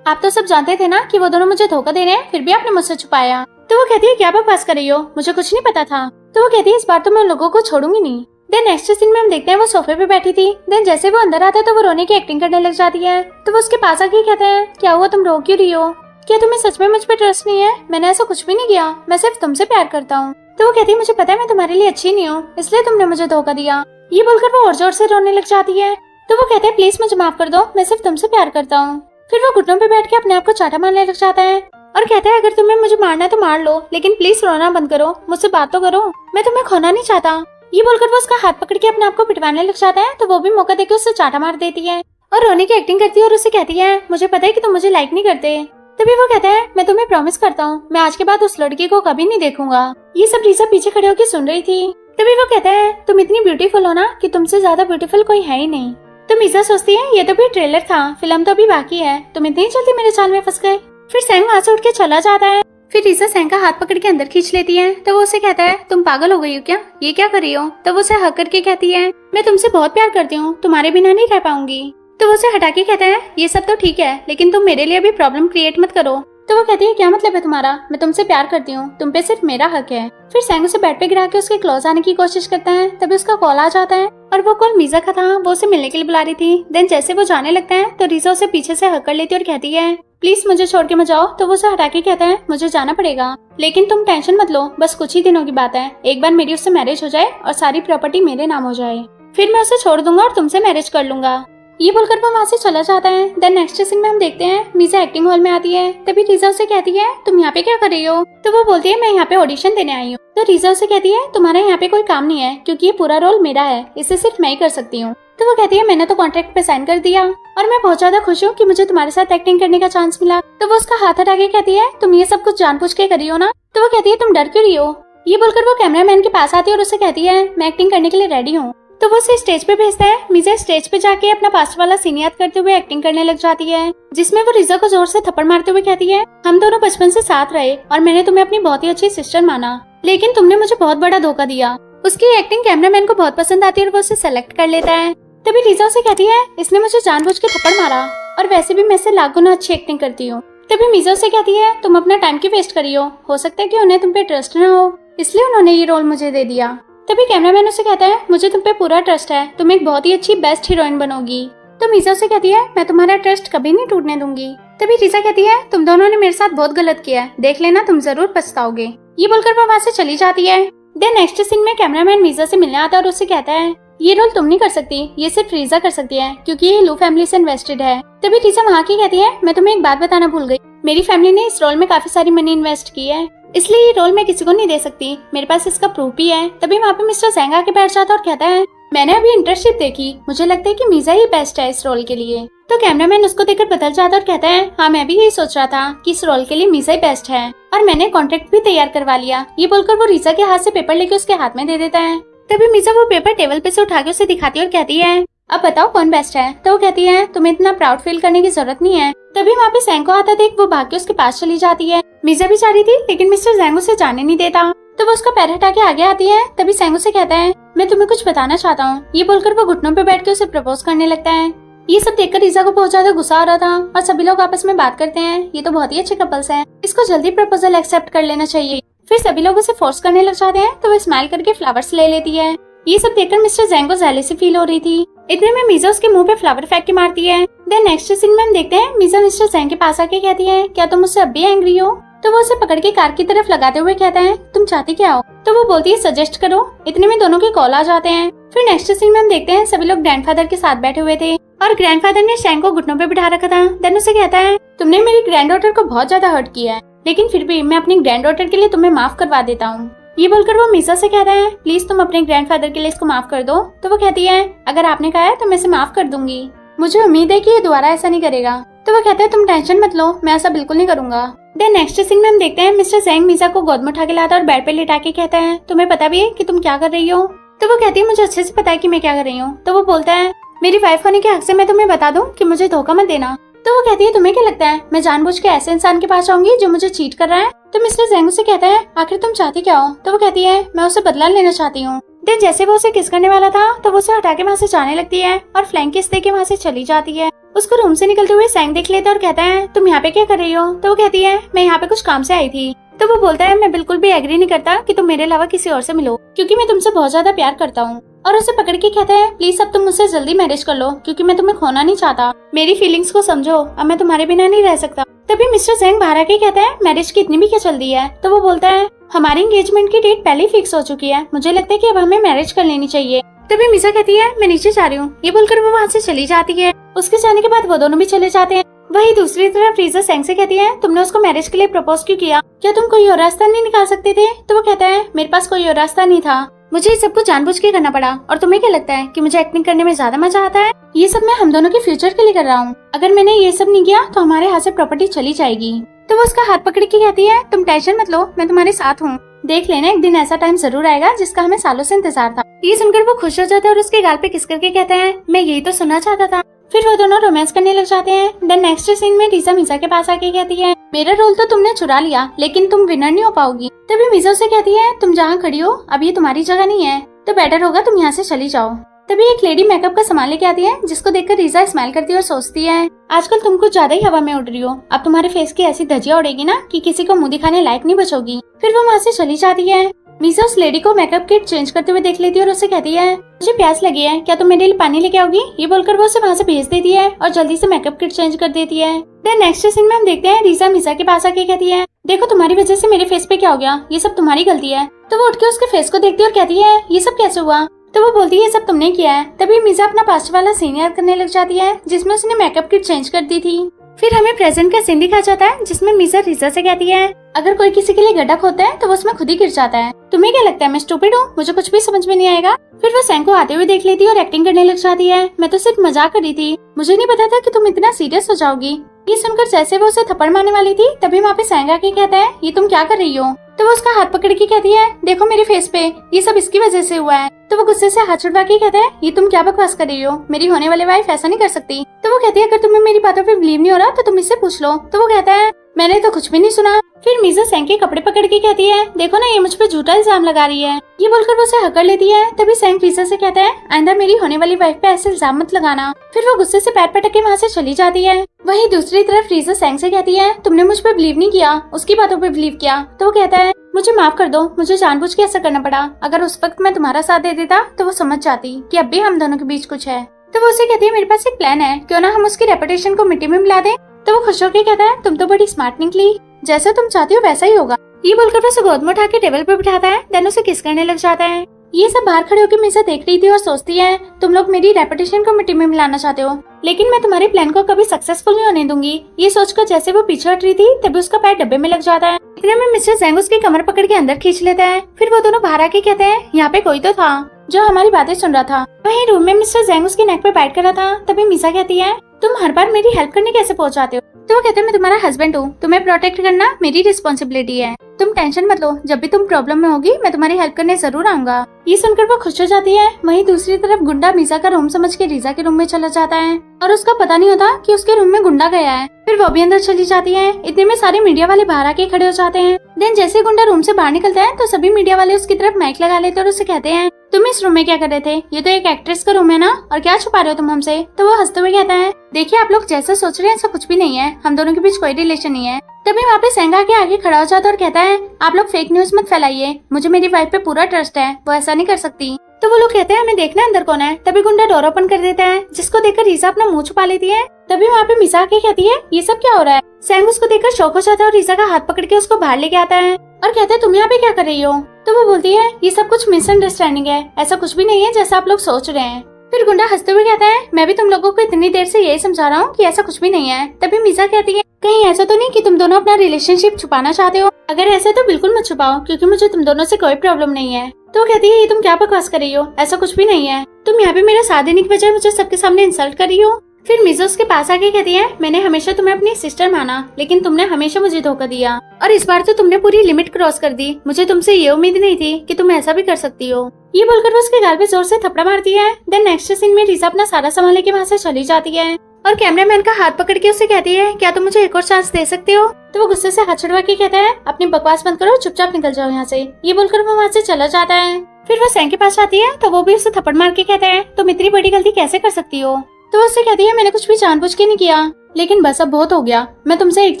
आप तो सब जानते थे ना कि वो दोनों मुझे धोखा दे रहे हैं, फिर भी आपने मुझसे छुपाया। तो वो कहती है, क्या बकवास कर रही हो, मुझे कुछ नहीं पता था। तो वो कहती है, इस बार तो मैं उन लोगों को छोड़ूंगी नहीं। देन नेक्स्ट सीन में हम देखते हैं वो सोफे पे बैठी थी। देन जैसे वो अंदर आता है तो वो रोने की एक्टिंग करने लग जाती है। तो वो उसके पास आके कहते हैं, क्या हुआ, तुम रो क्यों रही हो, क्या तुम्हें सच में मुझ पर ट्रस्ट नहीं है? मैंने ऐसा कुछ भी नहीं किया, मैं सिर्फ तुमसे प्यार करता हूँ। तो वो कहती है, मुझे पता है मैं तुम्हारे लिए अच्छी नहीं हूँ, इसलिए तुमने मुझे धोखा दिया। ये बोलकर वो और जोर से रोने लग जाती है। तो वो कहते हैं, प्लीज मुझे माफ कर दो, मैं सिर्फ तुमसे प्यार करता हूँ। फिर वो घुटनों पे बैठ के अपने आप को चाटा मारने लग जाता है और कहता है, अगर तुम्हें मुझे मारना है तो मार लो, लेकिन प्लीज रोना बंद करो, मुझसे बात तो करो, मैं तुम्हें खोना नहीं चाहता। ये बोलकर वो उसका हाथ पकड़ के अपने आप को पिटवाने लग जाता है। तो वो भी मौका देकर उससे चाटा मार देती है और रोने की एक्टिंग करती है और उसे कहती है, मुझे पता है कि तुम मुझे लाइक नहीं करते। तभी वो कहता है, मैं तुम्हें प्रॉमिस करता हूँ मैं आज के बाद उस लड़की को कभी नहीं देखूंगा। ये सब रीजा पीछे खड़े होकर सुन रही थी। तभी वो कहता है, तुम इतनी ब्यूटीफुल हो ना कि तुमसे ज्यादा ब्यूटीफुल कोई है ही नहीं। तो मीजा सोचती है, ये तो भी ट्रेलर था, फिल्म तो अभी बाकी है, तुम इतनी जल्दी मेरे जाल में फंस गए। फिर सैंग वहाँ से उठ के चला जाता है। फिर रीजा सैंग का हाथ पकड़ के अंदर खींच लेती है। तो वो उसे कहता है, तुम पागल हो गई हो क्या, ये क्या कर रही हो? तो वो उसे हक करके कहती है, मैं तुमसे बहुत प्यार करती हूँ, तुम्हारे बिना नहीं रह पाऊंगी। तो वो उसे हटा के कहता है, ये सब तो ठीक है, लेकिन तुम मेरे लिए भी प्रॉब्लम क्रिएट मत करो। तो वो कहती है, क्या मतलब है तुम्हारा, मैं तुमसे प्यार करती हूँ, तुम पे सिर्फ मेरा हक है। फिर सैंग उसे बेड पे गिरा के उसके क्लोज आने की कोशिश करता है। तभी उसका कॉल आ जाता है और वो कॉल मीजा का था, वो उसे मिलने के लिए बुला रही थी। देन जैसे वो जाने लगता है तो रीजा उसे पीछे से हक कर लेती है और कहती है, प्लीज मुझे छोड़ के मत जाओ। तो वो उसे हटा के कहता है, मुझे जाना पड़ेगा, लेकिन तुम टेंशन मत लो, बस कुछ ही दिनों की बात है, एक बार मेरी उससे मैरिज हो जाए और सारी प्रॉपर्टी मेरे नाम हो जाए, फिर मैं उसे छोड़ दूंगा और तुमसे मैरिज कर लूंगा। ये बोलकर वो वहाँ से चला जाता है। देन नेक्स्ट सीन में हम देखते हैं मीजा एक्टिंग हॉल में आती है। तभी रीजा उसे कहती है, तुम यहाँ पे क्या कर रही हो? तो वो बोलती है, मैं यहाँ पे ऑडिशन देने आई हूँ। तो रीजा उसे कहती है, तुम्हारा यहाँ पे कोई काम नहीं है, क्योंकि ये पूरा रोल मेरा है, इसे सिर्फ मैं ही कर सकती हूँ। तो वो कहती है मैंने तो कॉन्ट्रैक्ट पे साइन कर दिया और मैं बहुत ज्यादा खुश हूँ कि मुझे तुम्हारे साथ एक्टिंग करने का चांस मिला। तो वो उसका हाथ हटा के कहती है तुम ये सब कुछ जानबूझ के करी हो ना। तो वो कहती है तुम डर क्यों रही हो। ये बोलकर वो कैमरामैन के पास आती है और उससे कहती है मैं एक्टिंग करने के लिए रेडी हूँ। तो वो उसे स्टेज पे भेजता है। मीजा स्टेज पे जाके अपना पास्ट वाला सीन याद करते हुए एक्टिंग करने लग जाती है, जिसमें वो रिजा को जोर से थप्पड़ मारते हुए कहती है हम दोनों बचपन से साथ रहे और मैंने तुम्हें अपनी बहुत ही अच्छी सिस्टर माना, लेकिन तुमने मुझे बहुत बड़ा धोखा दिया। उसकी एक्टिंग कैमरामैन को बहुत पसंद आती है और वो उसे सेलेक्ट कर लेता है। तभी रिजा उसे कहती है इसने मुझे जानबूझ के थप्पड़ मारा और वैसे भी मैं से लाख गुना अच्छी एक्टिंग करती हूँ। तभी मीजा उसे कहती है तुम अपना टाइम क्यों वेस्ट करी हो सकता है कि उन्हें तुम पे ट्रस्ट न हो, इसलिए उन्होंने ये रोल मुझे दे दिया। तभी कैमरामैन उसे कहता है मुझे तुम पे पूरा ट्रस्ट है, तुम एक बहुत ही अच्छी बेस्ट हीरोइन बनोगी। तो मीजा उसे कहती है मैं तुम्हारा ट्रस्ट कभी नहीं टूटने दूंगी। तभी रिजा कहती है तुम दोनों ने मेरे साथ बहुत गलत किया है, देख लेना तुम जरूर पछताओगे। ये बोलकर वो वहाँ से चली जाती है। देन नेक्स्ट सीन में कैमरामैन मीजा से मिलने आता है और उससे कहता है ये रोल तुम नहीं कर सकती, ये सिर्फ रिजा कर सकती है क्योंकि ये लू फैमिली से इन्वेस्टेड है। तभी रिजा वहाँ की कहती है मैं तुम्हें एक बात बताना भूल गई, मेरी फैमिली ने इस रोल में काफी सारी मनी इन्वेस्ट की है, इसलिए ये रोल मैं किसी को नहीं दे सकती, मेरे पास इसका प्रूफ भी है। तभी वहाँ पे मिस्टर ज़ैंग आके बैठ जाता और कहता है मैंने अभी इंटर्नशिप देखी, मुझे लगता है कि मीजा ही बेस्ट है इस रोल के लिए। तो कैमरामैन उसको देखकर बदल जाता और कहता है हाँ मैं भी यही सोच रहा था कि इस रोल के लिए मीजा ही बेस्ट है और मैंने कॉन्ट्रैक्ट भी तैयार करवा लिया। ये बोलकर वो रिजा के हाथ से पेपर लेके उसके हाथ में दे देता है। तभी मीजा वो पेपर टेबल पे से उठा के उसे दिखाती है और कहती है अब बताओ कौन बेस्ट है। तो वो कहती है तुम्हें इतना प्राउड फील करने की जरूरत नहीं है। तभी वहाँ पे ज़ैंग को आता देख वो भाग के उसके पास चली जाती है। मीजा भी जा रही थी लेकिन मिस्टर ज़ैंग उसे जाने नहीं देता, तो वो उसका पैर हटा के आगे आती है। तभी ज़ैंग उसे कहता है मैं तुम्हें कुछ बताना चाहता हूँ। ये बोलकर वो घुटनों पे बैठ के उसे प्रपोज करने लगता है। ये सब देखकर रिजा को बहुत ज्यादा गुस्सा आ रहा था और सभी लोग आपस में बात करते हैं ये तो बहुत ही अच्छे कपल्स हैं, इसको जल्दी प्रपोजल एक्सेप्ट कर लेना चाहिए। फिर सभी लोग उसे फोर्स करने लग जाते हैं तो वो स्माइल करके फ्लावर्स ले लेती है। ये सब देखकर मिस्टर ज़ैंग को जेलसी फील हो रही थी। इतने में मीजा उसके मुंह पे फ्लावर फेंक के मारती है। देन नेक्स्ट सीन में हम देखते हैं मीजा मिस्टर ज़ैंग के पास आके कहती है क्या तुम मुझसे अब भी एंग्री हो। तो वो उसे पकड़ के कार की तरफ लगाते हुए कहता है तुम चाहती क्या हो। तो वो बोलती है सजेस्ट करो। इतने में दोनों के कॉल आ जाते हैं। फिर नेक्स्ट सीन में हम देखते हैं सभी लोग ग्रैंडफादर के साथ बैठे हुए थे और ग्रैंडफादर ने शैंग को घुटनों पे बिठा रखा था। देन उसे कहता है तुमने मेरी ग्रैंडडॉटर को बहुत ज्यादा हर्ट किया है, लेकिन फिर भी मैं अपनी ग्रैंडडॉटर के लिए तुम्हें माफ करवा देता हूँ। ये बोलकर वो मीजा से कहता है प्लीज तुम अपने ग्रैंडफादर के लिए इसको माफ कर दो। तो वो कहती है अगर आपने कहा है तो मैं इसे माफ कर दूंगी, मुझे उम्मीद है कि ये दोबारा ऐसा नहीं करेगा। तो वो कहता है तुम टेंशन मत लो, मैं ऐसा बिल्कुल नहीं करूंगा। देन नेक्स्ट सीन में हम देखते हैं मिस्टर ज़ैंग मीजा को गोद में उठा के लाता और बेड पे लेटा के कहता है तुम्हें पता भी है कि तुम क्या कर रही हो। तो वो कहती है मुझे अच्छे से पता है कि मैं क्या कर रही हूँ। तो वो बोलता है मेरी वाइफ होने के हक से मैं तुम्हें बता दूं कि मुझे धोखा मत देना। तो वो कहती है तुम्हें क्या लगता है मैं जानबूझ के ऐसे इंसान के पास जाऊंगी जो मुझे चीट कर रहा है। तो मिस्टर ज़ैंग से कहता है आखिर तुम चाहती क्या हो। तो वो कहती है मैं उसे बदला लेना चाहती हूँ। देन जैसे वो उसे किस करने वाला था तो वो उसे हटा के वहाँ से जाने लगती है और फ्लैंक किस दे के वहाँ से चली जाती है। उसको रूम से निकलते हुए ज़ैंग देख लेता और कहता है तुम यहाँ पे क्या कर रही हो। तो वो कहती है मैं यहाँ पे कुछ काम से आई थी। तो वो बोलता है मैं बिल्कुल भी एग्री नहीं करता कि तुम मेरे अलावा किसी और से मिलो, क्योंकि मैं तुमसे बहुत ज्यादा प्यार करता हूँ। और उसे पकड़ के कहता है प्लीज अब तुम मुझसे जल्दी मैरिज कर लो, क्योंकि मैं तुम्हें खोना नहीं चाहता, मेरी फीलिंग्स को समझो, अब मैं तुम्हारे बिना नहीं रह सकता। तभी मिस्टर ज़ैंग बाहर आके कहता है मैरिज की इतनी भी क्या जल्दी है। तो वो बोलता है हमारी एंगेजमेंट की डेट पहले ही फिक्स हो चुकी है, मुझे लगता है कि अब हमें मैरिज कर लेनी चाहिए। तभी मीजा कहती है मैं नीचे जा रही हूँ। ये बोलकर वो वहाँ से चली जाती है। उसके जाने के बाद वो दोनों भी चले जाते हैं। वही दूसरी तरफ रिजा ज़ैंग से कहती है तुमने उसको मैरिज के लिए प्रपोज क्यों किया, क्या तुम कोई और रास्ता नहीं निकाल सकते थे। तो वो कहता है मेरे पास कोई और रास्ता नहीं था, मुझे सब कुछ जानबूझ के करना पड़ा। और तुम्हें क्या लगता है कि मुझे एक्टिंग करने में ज्यादा मजा आता है। ये सब मैं हम दोनों के फ्यूचर के लिए कर रहा हूँ, अगर मैंने ये सब नहीं किया तो हमारे हाथ से प्रॉपर्टी चली जाएगी। तो वो उसका हाथ पकड़ के कहती है तुम टेंशन मत लो, मैं तुम्हारे साथ हूँ, देख लेना एक दिन ऐसा टाइम जरूर आएगा जिसका हमें सालों से इंतजार था। ये सुनकर वो खुश हो जाता है और उसके गाल पे किस करके कहता है मैं यही तो सुनना चाहता था। फिर वो दोनों रोमांस करने लग जाते हैं। देन नेक्स्ट सीन में रिजा मीजा के पास आके कहती है मेरा रोल तो तुमने चुरा लिया, लेकिन तुम विनर नहीं हो पाओगी। तभी मीजा उसे कहती है तुम जहाँ खड़ी हो अब ये तुम्हारी जगह नहीं है, तो बेटर होगा तुम यहाँ से चली जाओ। तभी एक लेडी मेकअप का सामान लेके आती है, जिसको देखकर रिजा स्माइल करती है और सोचती है आजकल तुम कुछ ज्यादा ही हवा में उड़ रही हो, अब तुम्हारे फेस की ऐसी धजिया उड़ेगी ना कि किसी को मुंह दिखाने लायक नहीं बचोगी। फिर वो वहाँ से चली जाती है। मीजा उस लेडी को मेकअप किट चेंज करते हुए देख लेती है और उसे कहती है मुझे प्यास लगी है, क्या तुम मेरे लिए पानी लेके आओगी। ये बोलकर वो उसे वहाँ से भेज देती है और जल्दी से मेकअप किट चेंज कर देती है। देन नेक्स्ट सीन में हम देखते हैं रिजा मीजा के पास आके कहती है देखो तुम्हारी वजह से मेरे फेस पे क्या हो गया, ये सब तुम्हारी गलती है। तो वो उठ के उसके फेस को देखती है और कहती है ये सब कैसे हुआ। तो वो बोलती है ये सब तुमने किया है। तभी मीजा अपना पास्ट वाला सीन याद करने लग जाती है जिसमें उसने मेकअप किट चेंज कर दी थी। फिर हमें प्रेजेंट का सीन दिखाया जाता है जिसमें मीजा रीजा से कहती है अगर कोई किसी के लिए गड्ढा खोदता है तो वो उसमें खुद ही गिर जाता है। तुम्हें क्या लगता है मैं स्टूपिड हूँ? मुझे कुछ भी समझ में नहीं आएगा। फिर वो सैंग को आते हुए देख लेती है और एक्टिंग करने लग जाती है। मैं तो सिर्फ मजाक कर रही थी, मुझे नहीं पता था कि तुम इतना सीरियस हो जाओगी। ये सुनकर जैसे वो उसे थप्पड़ मारने वाली थी तभी वहाँ पे सैंग आके कहता है ये तुम क्या कर रही हो? तो वो उसका हाथ पकड़ के कहती है देखो मेरे फेस पे, ये सब इसकी वजह से हुआ है। तो वो गुस्से से हाथ छुड़वा के कहता है ये तुम क्या बकवास कर रही हो? मेरी होने वाली वाइफ ऐसा नहीं कर सकती। तो वो कहती है अगर तुम्हें मेरी बातों पे बिलीव नहीं हो रहा तो तुम इससे पूछ लो। तो वो कहता है मैंने तो कुछ भी नहीं सुना। फिर मीजा सैंग के कपड़े पकड़ के कहती है देखो ना ये मुझ पे झूठा इल्जाम लगा रही है। ये बोलकर वो उसे हकड़ लेती है। तभी सैंग मीजा से कहता है आइंदा मेरी होने वाली वाइफ पे ऐसे इल्जाम मत लगाना। फिर वो गुस्से से पैर पटक के वहाँ से चली जाती है। वहीं दूसरी तरफ रीजा सैंग से कहती है तुमने मुझ पे बिलीव नहीं किया, उसकी बातों पे बिलीव किया। तो वो कहता है मुझे माफ कर दो, मुझे जानबूझ के ऐसा करना पड़ा। अगर उस वक्त मैं तुम्हारा साथ दे देता तो वो समझ जाती कि अब भी हम दोनों के बीच कुछ है। तो वो उसे कहती है मेरे पास एक प्लान है, क्यों ना हम उसकी रेपुटेशन को मिट्टी में मिला दें। तो वो खुश होकर कहता है तुम तो बड़ी स्मार्ट निकली, जैसा तुम चाहती हो वैसा ही होगा। ये बोलकर वो उसे गोद में उठा के टेबल पर बिठाता है, देन उसे किस करने लग जाता है। ये सब बाहर खड़े होकर मीजा देख रही थी और सोचती है तुम लोग मेरी रेपुटेशन को मिट्टी में मिलाना चाहते हो, लेकिन मैं तुम्हारे प्लान को कभी सक्सेसफुल नहीं होने दूंगी। ये सोचकर जैसे वो पीछे हट रही थी तभी उसका पैर डब्बे में लग जाता है। इतने में मिस्टर जैंग उसकी कमर पकड़ के अंदर खींच लेता है। फिर वो दोनों बाहर आके कहते हैं यहाँ पे कोई तो था जो हमारी बातें सुन रहा था। वहीं रूम में मिस्टर जैंग उसकी नेक पे बैठ कर रहा था। तभी मीजा कहती है तुम हर बार मेरी हेल्प करने कैसे पहुंच जाते हो? तो वो कहते हैं मैं तुम्हारा हस्बैंड हूँ, तुम्हें प्रोटेक्ट करना मेरी रिस्पॉन्सिबिलिटी है। तुम टेंशन मत लो, जब भी तुम प्रॉब्लम में होगी मैं तुम्हारी हेल्प करने जरूर आऊंगा। ये सुनकर वो खुश हो जाती है। वहीं दूसरी तरफ गुंडा मीजा का रूम समझ के रीजा के रूम में चला जाता है और उसका पता नहीं होता कि उसके रूम में गुंडा गया है। फिर वो भी अंदर चली जाती है। इतने में सारे मीडिया वाले बाहर आके खड़े हो जाते हैं। देन जैसे गुंडा रूम से बाहर निकलता है तो सभी मीडिया वाले उसकी तरफ माइक लगा लेते हैं और उसे कहते हैं तुम इस रूम में क्या कर रहे थे? ये तो एक एक्ट्रेस का रूम है ना, और क्या छुपा रहे हो तुम हमसे? तो वो हंसते हुए कहता है देखिए आप लोग जैसा सोच रहे हैं ऐसा कुछ भी नहीं है, हम दोनों के बीच कोई रिलेशन नहीं है। तभी वहाँ पे सैंग के आगे खड़ा हो जाता है और कहता है आप लोग फेक न्यूज मत फैलाइए, मुझे मेरी वाइफ पे पूरा ट्रस्ट है, वो ऐसा नहीं कर सकती। तो वो लोग कहते हैं हमें देखना अंदर कौन है। तभी गुंडा डोर ओपन कर देता है, जिसको देखकर रीजा अपना मुंह छुपा लेती है। तभी वहाँ पे मीजा आके कहती है ये सब क्या हो रहा है? सैंग उसको देखकर शॉक हो जाता है और रीजा का हाथ पकड़ के उसको बाहर लेके आता है और कहता है तुम यहाँ पे क्या कर रही हो? तो वो बोलती है ये सब कुछ मिसअंडरस्टैंडिंग है, ऐसा कुछ भी नहीं है जैसा आप लोग सोच रहे हैं। फिर गुंडा हंसते हुए कहता है मैं भी तुम लोगों को इतनी देर से यही समझा रहा हूँ कि ऐसा कुछ भी नहीं है। तभी मीजा कहती है कहीं ऐसा तो नहीं कि तुम दोनों अपना रिलेशनशिप छुपाना चाहते हो? अगर ऐसा तो बिल्कुल मत छुपाओ, क्योंकि मुझे तुम दोनों से कोई प्रॉब्लम नहीं है। तो कहती है ये तुम क्या बकवास कर रही हो, ऐसा कुछ भी नहीं है। तुम यहाँ पे मेरा साथ देने की बजाय मुझे सबके सामने इंसल्ट कर रही हो। फिर मीजा उसके पास आके कहती है मैंने हमेशा तुम्हें अपनी सिस्टर माना, लेकिन तुमने हमेशा मुझे धोखा दिया और इस बार तो तुमने पूरी लिमिट क्रॉस कर दी। मुझे तुमसे ये उम्मीद नहीं थी कि तुम ऐसा भी कर सकती हो। ये बोलकर वो उसके गाल पे जोर से थप्पड़ मारती है। देन नेक्स्ट सीन में रीजा अपना सारा सामान लेके वहाँ से चली जाती है और कैमरामैन का हाथ पकड़ के उसे कहती है क्या तुम मुझे एक और चांस दे सकते हो? तो वो गुस्से से हाथ छुड़वा के कहता है अपनी बकवास बंद करो, चुपचाप निकल जाओ यहाँ से। ये बोलकर वो वहाँ से चला जाता है। फिर वो सैंग के पास आती है तो वो भी उसे थप्पड़ मार के कहता है तुम इतनी बड़ी गलती कैसे कर सकती हो? तो वो उससे कहती है मैंने कुछ भी जानबूझ के नहीं किया, लेकिन बस अब बहुत हो गया। मैं तुमसे एक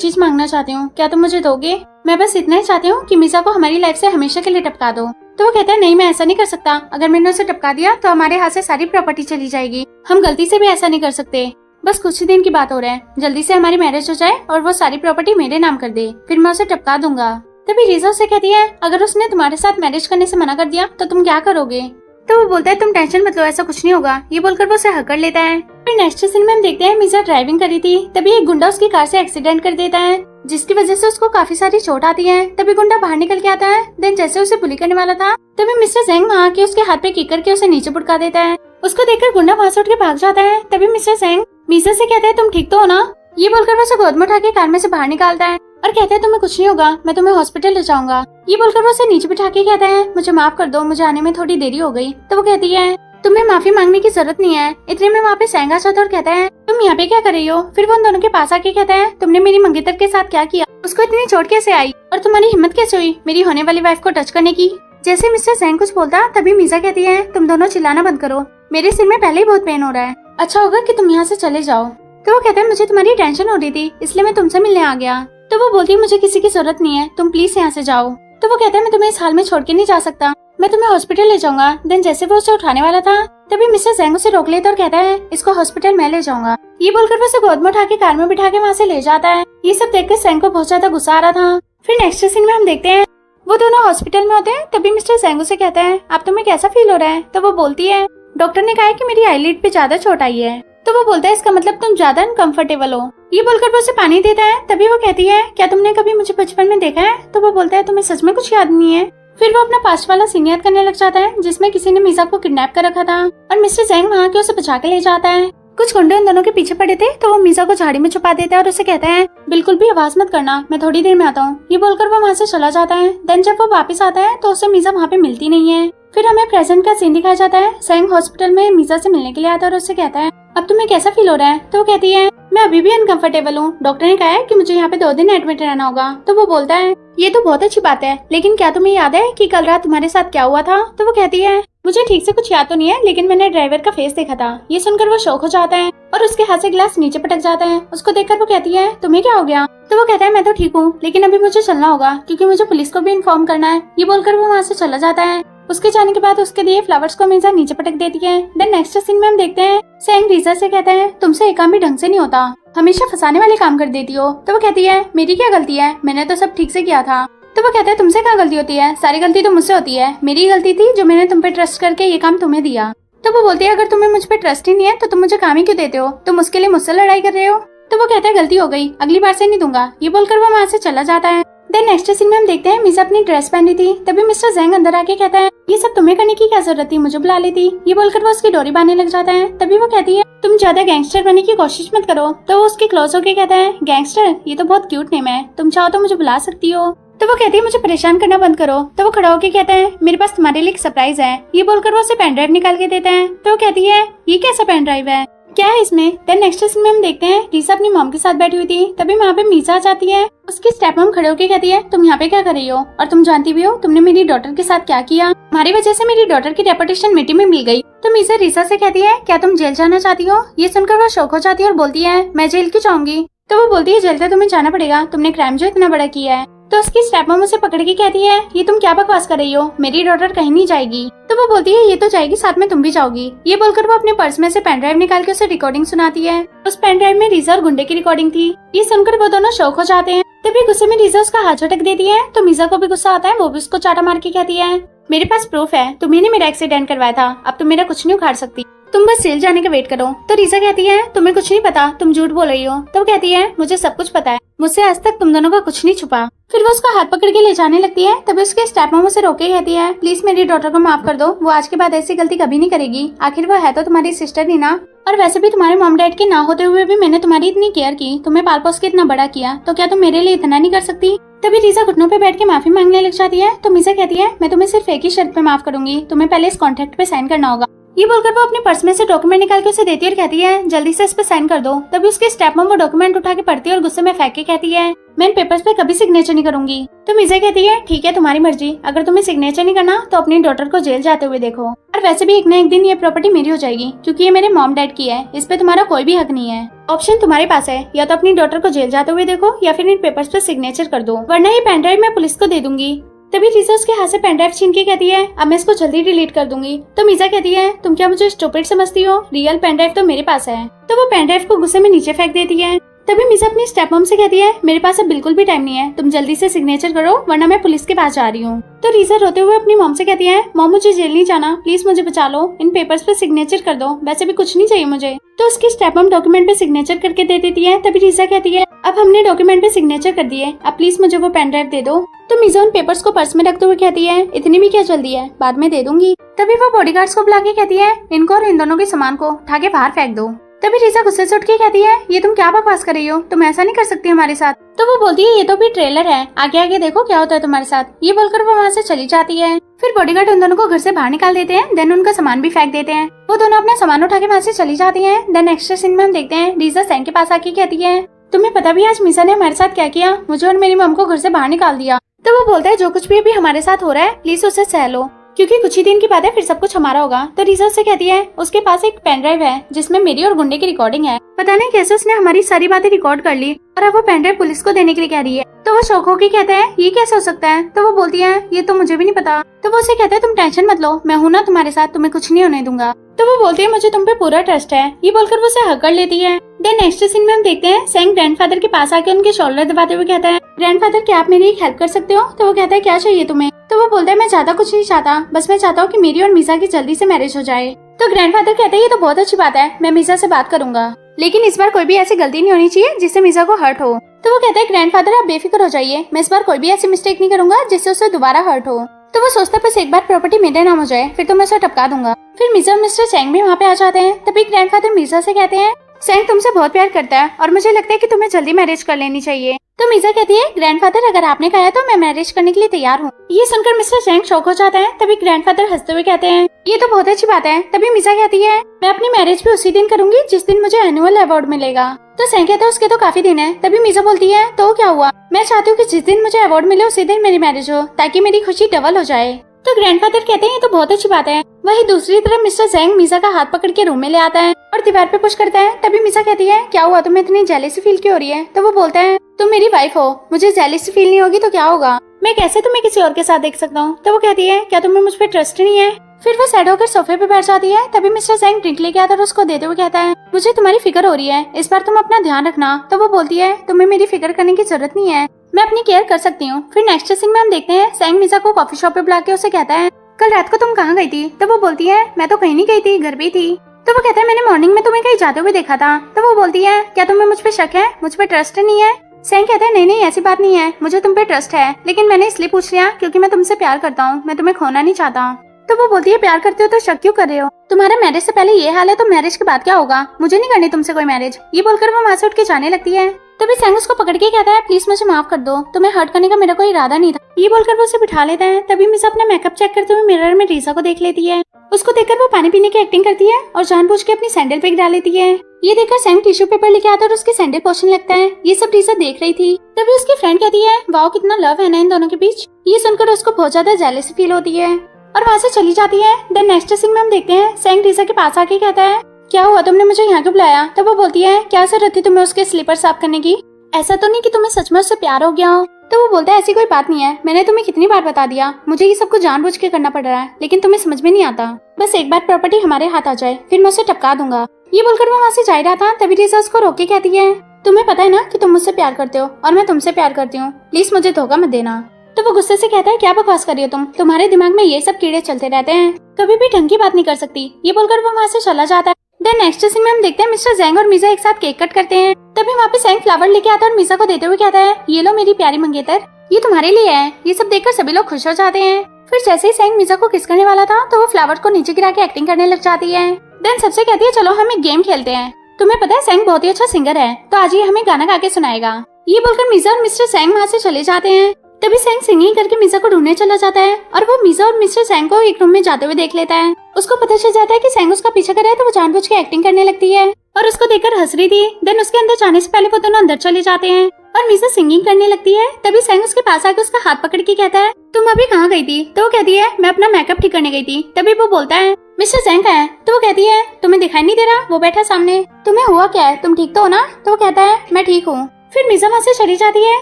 चीज मांगना चाहती हूँ, क्या तुम मुझे दोगे? मैं बस इतना ही चाहती हूँ कि मीजा को हमारी लाइफ से हमेशा के लिए टपका दो। तो वो कहता है नहीं मैं ऐसा नहीं कर सकता, अगर मैंने उसे टपका दिया तो हमारे हाथ से सारी प्रॉपर्टी चली जाएगी। हम गलती से भी ऐसा नहीं कर सकते, बस कुछ ही दिन की बात हो रहा है, जल्दी से हमारी मैरिज हो जाए और वो सारी प्रॉपर्टी मेरे नाम कर दे, फिर मैं उसे टपका दूंगा। तभी रीजा उसे कहती है अगर उसने तुम्हारे साथ मैरिज करने से मना कर दिया तो तुम क्या करोगे? तो वो बोलता है तुम टेंशन मत लो, ऐसा कुछ नहीं होगा। ये बोलकर वो उसे हकड़ लेता है। फिर नेक्स्ट सीन में हम देखते हैं मीजा ड्राइविंग कर रही थी, तभी एक गुंडा उसकी कार से एक्सीडेंट कर देता है, जिसकी वजह से उसको काफी सारी चोट आती है। तभी गुंडा बाहर निकल के आता है। देन जैसे उसे बुली करने वाला था तभी मिस्टर जैंग वहाँ आके उसके हाथ पे किक करके उसे नीचे पुटका देता है। उसको देखकर गुंडा वहाँ से उठ के भाग जाता है। तभी मिस्टर जैंग मीजा से कहते हैं तुम ठीक तो हो ना? ये बोलकर वो उसे गोद में उठा के कार में से बाहर निकालता है और कहते हैं तुम्हें कुछ नहीं होगा, मैं तुम्हें हॉस्पिटल ले जाऊंगा। ये बोलकर वो उसे नीचे बिठा के कहता है मुझे माफ कर दो, मुझे आने में थोड़ी देरी हो गई। तो वो कहती है तुम्हें माफी मांगने की जरूरत नहीं है। इतने में वहाँ पे सैंग आ जाता है और कहता है तुम यहाँ पे क्या कर रही हो? फिर वो उन दोनों के पास आके कहता है तुमने मेरी मंगेतर के साथ क्या किया? उसको इतनी चोट कैसे आई और तुम्हारी हिम्मत कैसे हुई मेरी होने वाली वाइफ को टच करने की? जैसे मिस्टर सैंग कुछ बोलता तभी मीजा कहती है तुम दोनों चिल्लाना बंद करो, मेरे सिर में पहले ही बहुत पेन हो रहा है, अच्छा होगा कि तुम यहाँ से चले जाओ। तो वो कहता है मुझे तुम्हारी टेंशन हो रही थी इसलिए मैं तुमसे मिलने आ गया। तो वो बोलती है मुझे किसी की जरूरत नहीं है, तुम प्लीज यहाँ से जाओ। तो वो कहता है मैं तुम्हें इस हाल में छोड़ के नहीं जा सकता, मैं तुम्हें हॉस्पिटल ले जाऊंगा। देन जैसे वो उसे उठाने वाला था तभी मिस्टर जैंग उसे रोक लेता और कहता है इसको हॉस्पिटल मैं ले जाऊंगा। ये बोलकर वो उसे गोद में उठा के कार में बिठा के वहाँ से ले जाता है। ये सब देखकर जैंग को बहुत ज्यादा गुस्सा आ रहा था। फिर नेक्स्ट सीन में हम देखते हैं वो दोनों हॉस्पिटल में होते हैं। तभी मिस्टर जैंग उसे कहता है अब तुम्हें कैसा फील हो रहा है? तो वो बोलती है डॉक्टर ने कहा है कि मेरी आईलिड पे ज्यादा चोट आई है। तो वो बोलता है इसका मतलब तुम ज्यादा अनकंफर्टेबल हो। ये बोलकर वो उसे पानी देता है। तभी वो कहती है क्या तुमने कभी मुझे बचपन में देखा है? तो वो बोलता है तुम्हें सच में कुछ याद नहीं है। फिर वो अपना पास्ट वाला सीन याद करने लग जाता है जिसमें किसी ने मीजा को किडनैप कर रखा था और मिस्टर जेंग वहाँ के उसे बचा के ले जाता है। कुछ गुंडे उन दोनों के पीछे पड़े थे तो वो मीजा को झाड़ी में छुपा देता है और उसे कहता है बिल्कुल भी आवाज मत करना, मैं थोड़ी देर में आता हूँ। ये बोलकर वो वहाँ से चला जाता है। देन जब वो वापस आता है तो उसे मीजा वहाँ पे मिलती नहीं है। फिर हमें प्रेजेंट का सीन दिखाया जाता है। सेंग हॉस्पिटल में मीजा से मिलने के लिए आता है और उससे कहता है अब तुम्हें कैसा फील हो रहा है? तो वो कहती है मैं अभी भी अनकंफर्टेबल हूँ, डॉक्टर ने कहा है कि मुझे यहाँ पे 2 दिन एडमिट रहना होगा। तो वो बोलता है ये तो बहुत अच्छी बात है, लेकिन क्या तुम्हें याद है कि कल रात तुम्हारे साथ क्या हुआ था? तो वो कहती है मुझे ठीक से कुछ याद तो नहीं है, लेकिन मैंने ड्राइवर का फेस देखा था। ये सुनकर वो शौक हो जाता है और उसके हाथ से गिलास नीचे पटक जाता है। उसको देखकर वो कहती है तुम्हें क्या हो गया? तो वो कहता है मैं तो ठीक हूँ, लेकिन अभी मुझे चलना होगा क्योंकि मुझे पुलिस को भी इन्फॉर्म करना है। ये बोलकर वो वहाँ से चला जाता है। उसके जाने के बाद उसके दिए फ्लावर्स को मीजा नीचे पटक देती है। देन नेक्स्ट सीन में हम देखते हैं सेंग रीजा से कहता है तुमसे एक काम भी ढंग से नहीं होता, हमेशा फंसाने वाले काम कर देती हो। तो वो कहती है मेरी क्या गलती है, मैंने तो सब ठीक से किया था। तो वो कहता है तुमसे क्या गलती होती है, सारी गलती तो मुझसे होती है, मेरी गलती थी जो मैंने तुम पे ट्रस्ट करके ये काम तुम्हें दिया। तो वो बोलती है अगर तुम्हें मुझ पे ट्रस्ट ही नहीं है तो तुम मुझे काम ही क्यों देते हो, तुम उसके लिए मुझसे लड़ाई कर रहे हो। तो वो कहता है गलती हो गई, अगली बार से नहीं दूंगा। ये बोलकर वो वहाँ से चला जाता है। देन नेक्स्ट सीन में हम देखते हैं मीजा अपनी ड्रेस पहनी थी। तभी मिस्टर जेंग अंदर आके कहता है ये सब तुम्हें करने की क्या जरूरत थी, मुझे बुला लेती। ये बोलकर वो उसकी डोरी बांधने लग जाता है। तभी वो कहती है तुम ज्यादा गैंगस्टर बनने की कोशिश मत करो। तो वो उसके क्लोज होके कहता है गैंगस्टर ये तो बहुत क्यूट नेम है, तुम चाहो तो मुझे बुला सकती हो। तो वो कहती है मुझे परेशान करना बंद करो। तो वो खड़ा होके कहता है मेरे पास तुम्हारे लिए एक सरप्राइज है। ये बोलकर वो उसे पेन ड्राइव निकाल के देता है। तो वो कहती है ये कैसा पेन ड्राइव है, क्या है इसमें? देन नेक्स्ट सीन में हम देखते हैं रीजा अपनी मॉम के साथ बैठी हुई थी। तभी वहाँ पे मीजा आ जाती है। उसकी स्टेप मॉम खड़े होके कहती है तुम यहाँ पे क्या कर रही हो, और तुम जानती भी हो तुमने मेरी डॉटर के साथ क्या किया, हमारी वजह से मेरी डॉटर की रेपुटेशन मिट्टी में मिल गई। तो मीजा रीजा से कहती है क्या तुम जेल जाना चाहती हो? ये सुनकर वो शौक हो जाती है और बोलती है मैं जेल क्यों जाऊंगी। तो वो बोलती है जेल तो तुम्हें जाना पड़ेगा, तुमने क्राइम जो इतना बड़ा किया है। तो उसकी स्टेप मॉम उसे पकड़ के कहती है ये तुम क्या बकवास कर रही हो, मेरी डॉटर कहीं नहीं जाएगी। तो वो बोलती है ये तो जाएगी, साथ में तुम भी जाओगी। ये बोलकर वो अपने पर्स में से पेन ड्राइव निकाल के उसे रिकॉर्डिंग सुनाती है। उस पेन ड्राइव में रीजा और गुंडे की रिकॉर्डिंग थी। ये सुनकर वो दोनों शौक हो जाते हैं। तभी गुस्से में रीजा उसका हाथ झटक देती है। तो मीजा को भी गुस्सा आता है, वो भी उसको चाटा मार के कहती है मेरे पास प्रूफ है, तुम्ही ने मेरा एक्सीडेंट करवाया था, अब तुम मेरा कुछ नहीं उखाड़ सकती, तुम बस जेल जाने का वेट करो। तो रीजा कहती है तुम्हें कुछ नहीं पता, तुम झूठ बोल रही हो। तो वो कहती है मुझे सब कुछ पता है, मुझसे आज तक तुम दोनों का कुछ नहीं छुपा। फिर वो उसका हाथ पकड़ के ले जाने लगती है। तभी उसके स्टेप मॉम उसे रोके कहती है प्लीज मेरी डॉटर को माफ कर दो, वो आज के बाद ऐसी गलती कभी नहीं करेगी, आखिर वो है तो तुम्हारी सिस्टर ही ना, और वैसे भी तुम्हारे मॉम डैड के ना होते हुए भी मैंने तुम्हारी इतनी केयर की, तुम्हें पाल पोस के इतना बड़ा किया, तो क्या तुम मेरे लिए इतना नहीं कर सकती। तभी रीजा घुटनों पे बैठ के माफी मांगने लग जाती है। तो मीजा कहती है मैं तुम्हें सिर्फ एक ही शर्त पे माफ करूंगी, तुम्हें पहले इस कॉन्ट्रैक्ट पे साइन करना होगा। ये बोलकर वो अपने पर्स में से डॉक्यूमेंट निकाल के उसे देती है और कहती है जल्दी से इस पे साइन कर दो। तभी उसके स्टेप मॉम वो डॉक्यूमेंट उठा के पढ़ती है और गुस्से में फेंक के कहती है मैं इन पेपर्स पे कभी सिग्नेचर नहीं करूंगी। तो मीजा कहती है ठीक है तुम्हारी मर्जी, अगर तुम्हें सिग्नेचर नहीं करना तो अपनी डॉटर को जेल जाते हुए देखो, और वैसे भी एक न एक दिन ये प्रॉपर्टी मेरी हो जाएगी क्योंकि ये मेरे मॉम डैड की है, इस पे तुम्हारा कोई भी हक नहीं है। ऑप्शन तुम्हारे पास है, या तो अपनी डॉटर को जेल जाते हुए देखो या फिर इन पेपर्स पे सिग्नेचर कर दो, वरना ये पेन ड्राइव मैं पुलिस को दे दूंगी। तभी रीजा उसके हाथ से पेन ड्राइव छीन के कहती है अब मैं इसको जल्दी डिलीट कर दूंगी। तो मीजा कहती है तुम क्या मुझे स्टूपिड समझती हो, रियल पेन ड्राइव तो मेरे पास है। तो वो पेन ड्राइव को गुस्से में नीचे फेंक देती है। तभी मीजा अपनी स्टेप मॉम से कहती है मेरे पास अब बिल्कुल भी टाइम नहीं है, तुम जल्दी से सिग्नेचर करो वरना मैं पुलिस के पास जा रही हूँ। तो रीजा रोते हुए अपनी मॉम से कहती है मॉम मुझे जेल नहीं जाना, प्लीज मुझे बचा लो, इन पेपर्स पे सिग्नेचर कर दो, वैसे भी कुछ नहीं चाहिए मुझे। तो उसकी स्टेप मॉम डॉक्यूमेंट पे सिग्नेचर करके दे देती है। तभी रीजा कहती है अब हमने डॉक्यूमेंट पे सिग्नेचर कर दिए, अब प्लीज मुझे वो पेन ड्राइव दे दो। तो मीजा उन पेपर्स को पर्स में रखते हुए कहती है इतनी भी क्या जल्दी है, बाद में दे दूंगी। तभी वो बॉडीगार्ड्स को बुला के कहती है इनको और इन दोनों के सामान को उठा के बाहर फेंक दो। तभी रीजा गुस्से से उठ के कहती है ये तुम क्या बकवास कर रही हो, तुम ऐसा नहीं कर सकती हमारे साथ। तो वो बोलती है ये तो भी ट्रेलर है, आगे आगे देखो क्या होता है तुम्हारे साथ। ये बोलकर वो वहाँ से चली जाती है। फिर बॉडीगार्ड उन दोनों को घर से बाहर निकाल देते हैं, देन उनका सामान भी फेंक देते हैं। वो दोनों अपना सामान उठा के वहाँ से चली जाती है। देन नेक्स्ट सीन में हम देखते हैं रीजा सेंग के पास आके कहती है तुम्हें पता भी आज मीजा ने हमारे साथ क्या किया, मुझे और मेरी मम को घर से बाहर निकाल दिया। तो वो बोलता है जो कुछ भी अभी हमारे साथ हो रहा है प्लीज उसे सह लो, क्योंकि कुछ ही दिन की बात है फिर सब कुछ हमारा होगा। तो रीजा से कहती है उसके पास एक पेन ड्राइव है जिसमें मेरी और गुंडे की रिकॉर्डिंग है, पता नहीं कैसे उसने हमारी सारी बातें रिकॉर्ड कर ली और अब वो पेन ड्राइव पुलिस को देने के लिए कह रही है। तो वो शौक होकर कहता है ये कैसे हो सकता है। तो वो बोलती है ये तो मुझे भी नहीं पता। तो वो उसे कहता है तुम टेंशन मत लो, मैं हूँ ना तुम्हारे साथ, तुम्हें कुछ नहीं होने दूंगा। तो वो बोलती है मुझे तुम पे पूरा ट्रस्ट है। ये बोलकर वो उसे हग कर लेती है। देन नेक्स्ट सीन में हम देखते हैं सेंग ग्रैंडफादर के पास आके उनके शोल्डर दबाते हुए कहता है ग्रैंडफादर क्या आप मेरी हेल्प कर सकते हो। तो वो कहता है क्या चाहिए तुम्हें। तो वो बोलता है मैं ज्यादा कुछ नहीं चाहता, बस मैं चाहता हूँ कि मेरी और मीजा की जल्दी से मैरिज हो जाए। तो ग्रैंडफादर कहते हैं ये तो बहुत अच्छी बात है, मैं मीजा से बात करूंगा। लेकिन इस बार कोई भी ऐसी गलती नहीं होनी चाहिए जिससे मीजा को हर्ट हो। तो वो कहता है ग्रैंडफादर आप बेफिक्र हो जाइए, मैं इस बार कोई भी ऐसी मिस्टेक नहीं करूंगा जिससे उसे दोबारा हर्ट हो। तो वो सोचता है बस एक बार प्रॉपर्टी मेरे नाम हो जाए फिर तो मैं उसे टपका दूंगा। फिर मीजा और मिस्टर सेंग भी वहाँ पे आ जाते हैं। तभी ग्रैंडफादर मीजा से कहते हैं सेंग तुमसे बहुत प्यार करता है और मुझे लगता है कि तुम्हें जल्दी मैरिज कर लेनी चाहिए। तो मीजा कहती है ग्रैंडफादर अगर आपने कहा है तो मैं मैरिज करने के लिए तैयार हूँ। ये सुनकर मिस्टर सेंग शॉक हो जाता है। तभी ग्रैंडफादर हंसते हुए कहते हैं ये तो बहुत अच्छी बात है। तभी मीजा कहती है मैं अपनी मैरिज भी उसी दिन करूंगी जिस दिन मुझे एनुअल अवार्ड मिलेगा। तो सेंग कहता है उसके तो काफी दिन है। तभी मीजा बोलती है तो क्या हुआ, मैं चाहती हूँ कि जिस दिन मुझे अवार्ड मिले उसी दिन मेरी मैरिज हो ताकि मेरी खुशी डबल हो जाए। तो ग्रैंडफादर कहते हैं ये तो बहुत अच्छी बात है। वहीं दूसरी तरफ मिस्टर सेंग मीजा का हाथ पकड़ के रूम में ले आता है और दीवार पे पुश करता है। तभी मीजा कहती है क्या हुआ, तुम्हें इतनी जेलसी फील क्यों हो रही है। तो वो बोलता है तुम मेरी वाइफ हो, मुझे जेलसी फील नहीं होगी तो क्या होगा, मैं कैसे तुम्हें किसी और के साथ देख सकता हूँ। तो वो कहती है क्या तुम्हें मुझ पर ट्रस्ट नहीं है। फिर वो सैड होकर सोफे पे बैठ जाती है। तभी मिस्टर सेंग ड्रिंक लेके आता है और उसको देते हुए कहता है मुझे तुम्हारी फिक्र हो रही है, इस बार तुम अपना ध्यान रखना। तो वो बोलती है तुम्हें मेरी फिक्र करने की जरूरत नहीं है, मैं अपनी केयर कर सकती हूँ। फिर नेक्स्ट सीन में हम देखते हैं सेंग मीजा को कॉफी शॉप पे बुला के उसे कहता है कल रात को तुम कहाँ गई थी। तो वो बोलती है मैं तो कहीं नहीं गई थी, घर भी थी। तो वो कहता है मैंने मॉर्निंग में तुम्हें कहीं जाते हुए देखा था। तो वो बोलती है क्या तुम्हें मुझ पे शक है, मुझ पे ट्रस्ट नहीं है। सेंग कहता है नहीं ऐसी बात नहीं है, मुझे तुम पे ट्रस्ट है, लेकिन मैंने इसलिए पूछ लिया क्योंकि मैं तुमसे प्यार करता हूँ, मैं तुम्हें खोना नहीं चाहता। तो वो बोलती है प्यार करते हो तो शक क्यों कर रहे हो, तुम्हारा मैरिज से पहले ये हाल है तो मैरिज के बाद क्या होगा, मुझे नहीं करनी तुमसे कोई मैरिज। ये बोलकर वो वहाँ से उठ के जाने लगती है। तभी सेंग उसको पकड़ के कहता है प्लीज मुझे माफ कर दो, तुम्हें हर्ट करने का मेरा कोई इरादा नहीं था। ये बोलकर वो उसे बिठा लेता है। तभी मिस अपना मेकअप चेक करते हुए मिरर में रीसा को देख लेती है। उसको देखकर वो पानी पीने की एक्टिंग करती है और जानबूझ के अपनी सैंडल पे गिरा लेती है। ये देखकर सेंग टिश्यू पेपर लेके आता है और उसकी सैंडल पोंछने लगता है। ये सब रीसा देख रही थी। तभी उसकी फ्रेंड कहती है वाओ कितना लव है ना इन दोनों के बीच। ये सुनकर उसको बहुत ज्यादा जेलसी फील होती है और वहाँ से चली जाती है। देन नेक्स्ट सीन में हम देखते हैं सेंग रीसा के पास आके कहता है क्या हुआ, तुमने मुझे यहाँ क्यों बुलाया। तब वो बोलती है क्या जरूरत थी तुम्हें उसके स्लीपर साफ करने की, ऐसा तो नहीं कि तुम्हें सच में उससे प्यार हो गया हो। तो वो बोलता है ऐसी कोई बात नहीं है, मैंने तुम्हें कितनी बार बता दिया, मुझे ये सब कुछ जानबूझ के करना पड़ रहा है, लेकिन तुम्हें समझ में नहीं आता। बस एक बार प्रॉपर्टी हमारे हाथ आ जाए फिर मैं उसे टपका दूंगा। ये बोलकर वो वहाँ से जा रहा था। तभी रीसा उसको रोक के कहती है तुम्हें पता है ना कि तुम मुझसे प्यार करते हो और मैं तुमसे प्यार करती हूँ, प्लीज मुझे धोखा मत देना। तो वो गुस्से से कहता है क्या बकवास कर रही हो तुम्हारे दिमाग में ये सब कीड़े चलते रहते हैं, कभी भी ढंग की बात नहीं कर सकती। ये बोलकर वो वहाँ से चला जाता है। देन नेक्स्ट सीन में हम देखते हैं मिस्टर जेंग और मीजा एक साथ केक कट करते हैं। तभी वहाँ पे सेंग फ्लावर लेके आता है और मीजा को देते हुए कहता है ये लो मेरी प्यारी मंगेतर, ये तुम्हारे लिए है। ये सब देखकर सभी लोग खुश हो जाते हैं। फिर जैसे ही सेंग मीजा को किस करने वाला था तो वो फ्लावर को नीचे गिरा के एक्टिंग करने लग जाती है। देन सबसे कहती है चलो हम एक गेम खेलते हैं, तुम्हें पता है सेंग बहुत ही अच्छा सिंगर है तो आज ये हमें गाना गा के सुनाएगा। ये बोलकर मीजा और मिस्टर सेंग वहाँ से चले जाते हैं। तभी सेंग सिंगिंग करके मीजा को ढूंढने चला जाता है और वो मीजा और मिस्टर सेंग को एक रूम में जाते हुए देख लेता है। उसको पता चल जाता है कि सेंग उसका पीछा कर रहा है तो वो जानबूझ के एक्टिंग करने लगती है और उसको देखकर हंस रही थी। देन उसके अंदर जाने से पहले वो दोनों अंदर चले जाते हैं और मीजा सिंगिंग करने लगती है। तभी सेंग उसके पास आकर उसका हाथ पकड़ के कहता है तुम अभी कहाँ गई थी। तो वो कहती है मैं अपना मेकअप ठीक करने गई थी। तभी वो बोलता है मिस्टर सेंग कहाँ है। तो वो कहती है तुम्हें दिखाई नहीं दे रहा, वो बैठा सामने, तुम्हें हुआ क्या है, तुम ठीक तो हो ना। तो वो कहता है मैं ठीक हूँ। फिर मीजा वहाँ से चली जाती है।